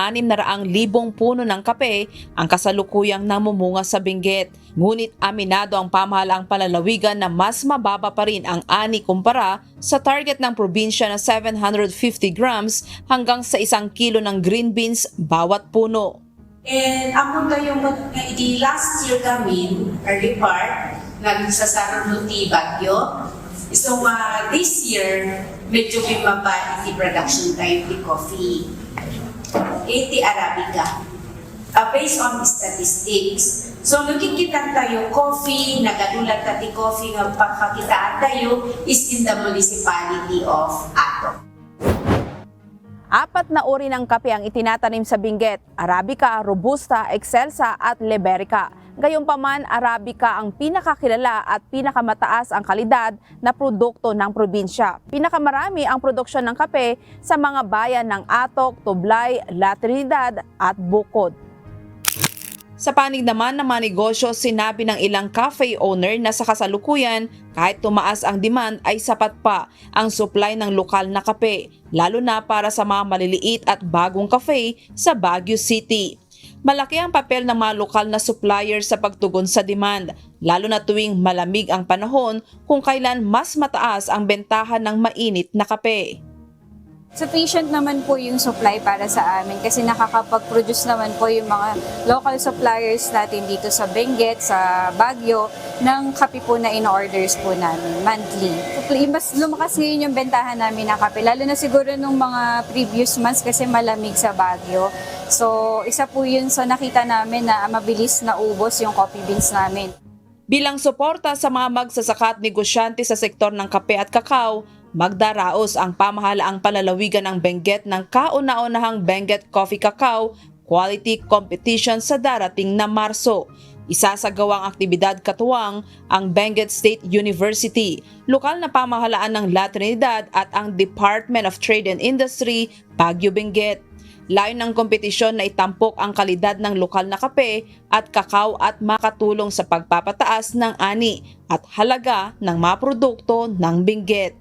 puno ng kape ang kasalukuyang namumunga sa Benguet. Ngunit aminado ang pamahalaang palalawigan na mas mababa pa rin ang ani kumpara sa target ng probinsya na 750 grams hanggang sa 1 kilo ng green beans bawat puno.
And among kayong di last year kami, early part, nagsasarong Luti Baguio. So this year, medyo bimaba iti production tayo ti coffee. Iti Arabica. Based on statistics. So looking kita tayo coffee, nagadulat ta ti coffee nga pagkakitaan tayo is in the municipality of Ato.
4 na uri ng kape ang itinatanim sa Benguet: Arabica, Robusta, Excelsa at Liberica. Gayunpaman, Arabica ang pinakakilala at pinakamataas ang kalidad na produkto ng probinsya. Pinakamarami ang produksyon ng kape sa mga bayan ng Atok, Tublay, La Trinidad at Bukod. Sa panig naman ng mga negosyo, sinabi ng ilang cafe owner na sa kasalukuyan, kahit tumaas ang demand ay sapat pa ang supply ng lokal na kape, lalo na para sa mga maliliit at bagong cafe sa Baguio City. Malaki ang papel ng mga lokal na suppliers sa pagtugon sa demand, lalo na tuwing malamig ang panahon kung kailan mas mataas ang bentahan ng mainit na kape.
Sufficient naman po yung supply para sa amin kasi nakakapag-produce naman po yung mga local suppliers natin dito sa Benguet, sa Baguio, ng kape po na in-orders po namin monthly. Mas lumakas ngayon yung bentahan namin ng kape, lalo na siguro nung mga previous months kasi malamig sa Baguio. So isa po yun sa nakita namin na mabilis na ubos yung coffee beans namin.
Bilang suporta sa mga magsasaka at negosyante sa sektor ng kape at kakao, magdaraos ang pamahalaang palalawigan ng Benguet ng kauna-unahang Benguet Coffee Cacao Quality Competition sa darating na Marso. Isasagawang aktibidad katuwang ang Benguet State University, lokal na pamahalaan ng La Trinidad at ang Department of Trade and Industry, Baguio Benguet. Layon ng kompetisyon na itampok ang kalidad ng lokal na kape at kakao at makatulong sa pagpapataas ng ani at halaga ng mga produkto ng Benguet.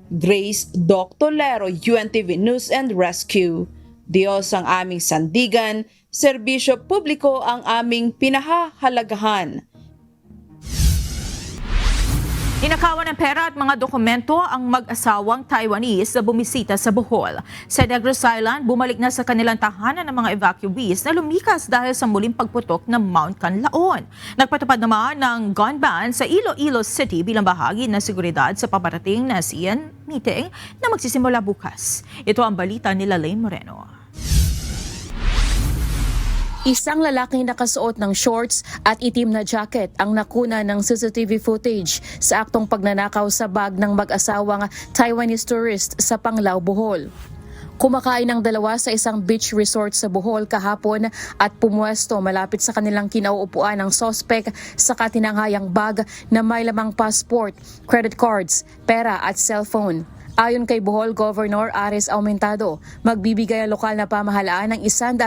Grace Doctolero, UNTV News and Rescue. Diyos ang aming sandigan, serbisyo publiko ang aming pinahahalagahan.
Ninakawan ng pera at mga dokumento ang mag-asawang Taiwanese na bumisita sa Bohol. Sa Negros Island, bumalik na sa kanilang tahanan ng mga evacuees na lumikas dahil sa muling pagputok ng Mount Canlaon. Nagpatupad naman ng gun ban sa Iloilo City bilang bahagi ng seguridad sa paparating na ASEAN meeting na magsisimula bukas. Ito ang balita ni Lalaine Moreno.
Isang lalaking nakasuot ng shorts at itim na jacket ang nakuna ng CCTV footage sa aktong pagnanakaw sa bag ng mag-asawang Taiwanese tourist sa Panglao, Bohol. Kumakain ng dalawa sa isang beach resort sa Bohol kahapon at pumuesto malapit sa kanilang kinauupuan ng sospek sa katinanghayang bag na may lamang passport, credit cards, pera at cellphone. Ayon kay Bohol Governor Ares Aumentado, magbibigay ang lokal na pamahalaan ng 100,000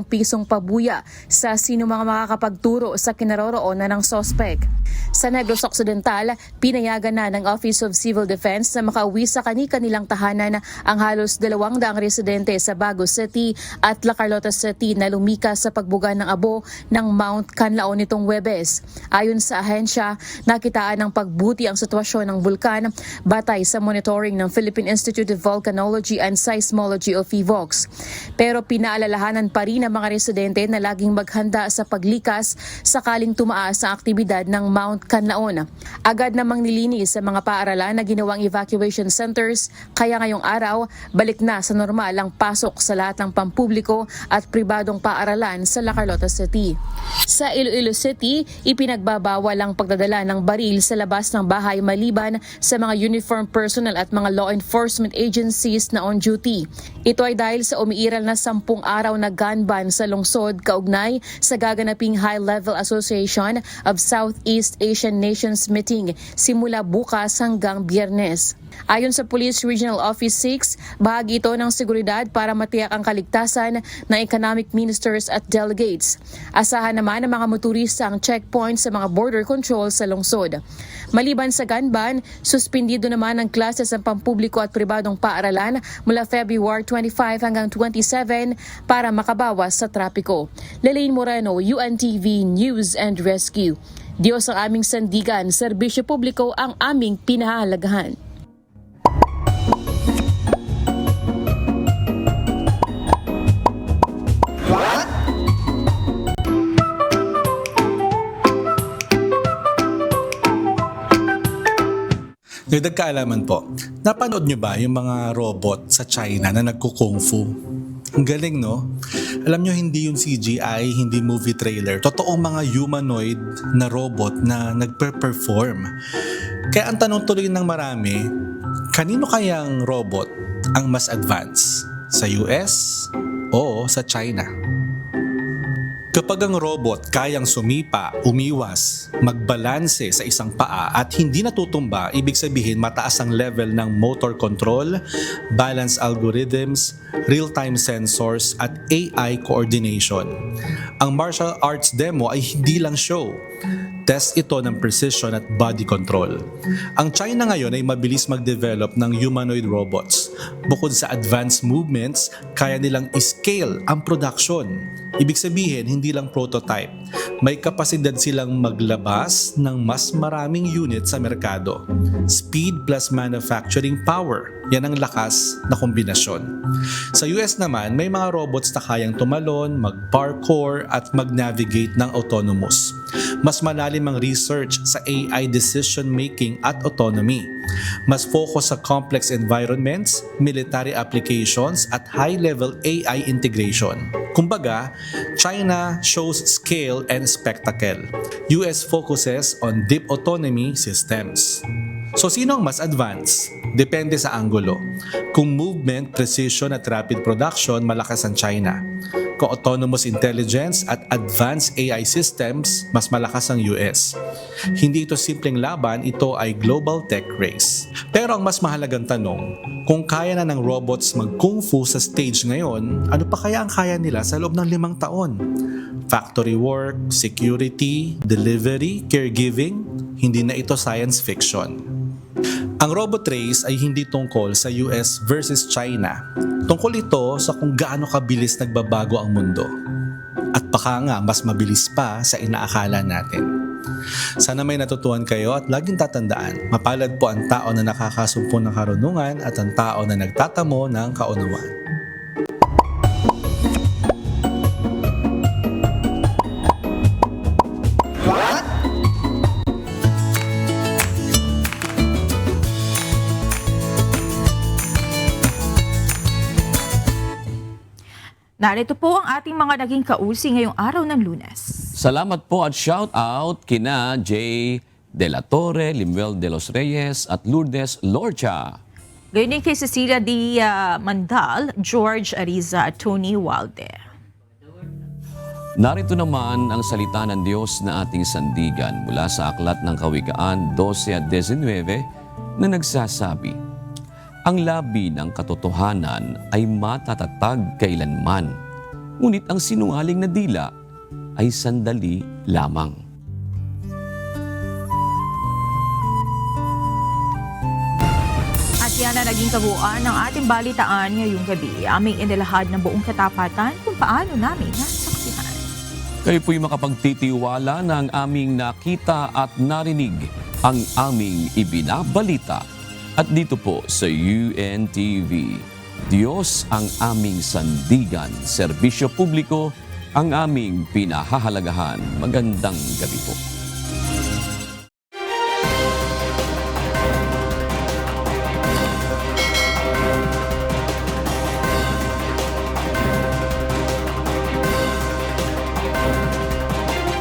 pisong pabuya sa sino mga makakapagturo sa kinaroroonan ng sospek. Sa Negros Occidental, pinayagan na ng Office of Civil Defense na makauwi sa kani-kanilang tahanan ang halos 200 residente sa Bago City at La Carlota City na lumikas sa pagbuga ng abo ng Mount Canlaon nitong Huwebes. Ayon sa ahensya, nakitaan ng pagbuti ang sitwasyon ng bulkan batay sa monitoring ng Philippine Institute of Volcanology and Seismology o PHIVOLCS. Pero pinaalalahanan pa rin ang mga residente na laging maghanda sa paglikas sakaling tumaas ang aktibidad ng Mount Canlaon. Agad namang nilinis sa mga paaralan na ginawang evacuation centers, kaya ngayong araw, balik na sa normal ang pasok sa lahat ng pampubliko at pribadong paaralan sa La Carlota City. Sa Iloilo City, ipinagbabawal ang pagdadala ng baril sa labas ng bahay maliban sa mga uniformed personnel at mga law enforcement agencies na on duty. Ito ay dahil sa umiiral na 10 araw na gun ban sa lungsod kaugnay sa gaganaping High-Level Association of Southeast Asian Nations meeting simula bukas hanggang Biyernes. Ayon sa Police Regional Office 6, bahagi ito ng seguridad para matiyak ang kaligtasan ng economic ministers at delegates. Asahan naman ng mga motorista ang checkpoint sa mga border control sa lungsod. Maliban sa gun ban, suspindido naman ang klases ng pampubliko at pribadong paaralan mula February 25 hanggang 27 para makabawas sa trapiko. Lalaine Moreno, UNTV News and Rescue. Diyos ang aming sandigan, serbisyo publiko ang aming pinahahalagahan.
Dagdag kaalaman po, napanood nyo ba yung mga robot sa China na nagko-kung fu? Ang galing, no? Alam nyo, hindi yung CGI, hindi movie trailer. Totoong mga humanoid na robot na nagpe-perform. Kaya ang tanong tuloy ng marami, kanino kayang robot ang mas advanced? Sa US o sa China? Kapag ang robot kayang sumipa, umiwas, magbalanse sa isang paa at hindi natutumba, ibig sabihin mataas ang level ng motor control, balance algorithms, real-time sensors at AI coordination. Ang martial arts demo ay hindi lang show. Test ito ng precision at body control. Ang China ngayon ay mabilis mag-develop ng humanoid robots. Bukod sa advanced movements, kaya nilang scale ang production. Ibig sabihin, hindi lang prototype. May kapasidad silang maglabas ng mas maraming unit sa merkado. Speed plus manufacturing power. Yan ang lakas na kombinasyon. Sa US naman, may mga robots na kayang tumalon, mag-parkour at mag-navigate ng autonomous. Mas malalim ang research sa AI decision-making at autonomy. Mas focus sa complex environments, military applications at high-level AI integration. Kumbaga, China shows scale and spectacle. US focuses on deep autonomy systems. So sino ang mas advanced? Depende sa anggulo. Kung movement, precision at rapid production, malakas ang China. kung autonomous intelligence at advanced AI systems, mas malakas ang US. Hindi ito simpleng laban, ito ay global tech race. Pero ang mas mahalagang tanong, kung kaya na ng robots mag-kung fu sa stage ngayon, ano pa kaya ang kaya nila sa loob ng 5 taon? Factory work, security, delivery, caregiving, hindi na ito science fiction. Ang robot race ay hindi tungkol sa US versus China. Tungkol ito sa kung gaano kabilis nagbabago ang mundo. At baka nga mas mabilis pa sa inaakala natin. Sana may natutuhan kayo at laging tatandaan, mapalad po ang tao na nakakasumpo ng karunungan at ang tao na nagtatamo ng kaunawaan.
Narito po ang ating mga naging kausi ngayong araw ng Lunes.
Salamat po at shout out kina Jay De La Torre, Limuel De Los Reyes at Lourdes Lorcha.
Gayon din kay Cecilia D. Mandal, George Ariza at Tony Walde.
Narito naman ang salita ng Diyos na ating sandigan mula sa Aklat ng Kawikaan 12:19 na nagsasabi, ang labi ng katotohanan ay matatatag kailanman, ngunit ang sinungaling na dila ay sandali lamang.
At yan na naging kabuuan ng ating balitaan ngayong gabi. Aming inilahad ng buong katapatan kung paano namin nasaksihan.
Kayo po'y makapagtitiwala ng aming nakita at narinig ang aming ibinabalita. At dito po sa UNTV, Diyos ang aming sandigan, serbisyo publiko ang aming pinahahalagahan. Magandang gabi po.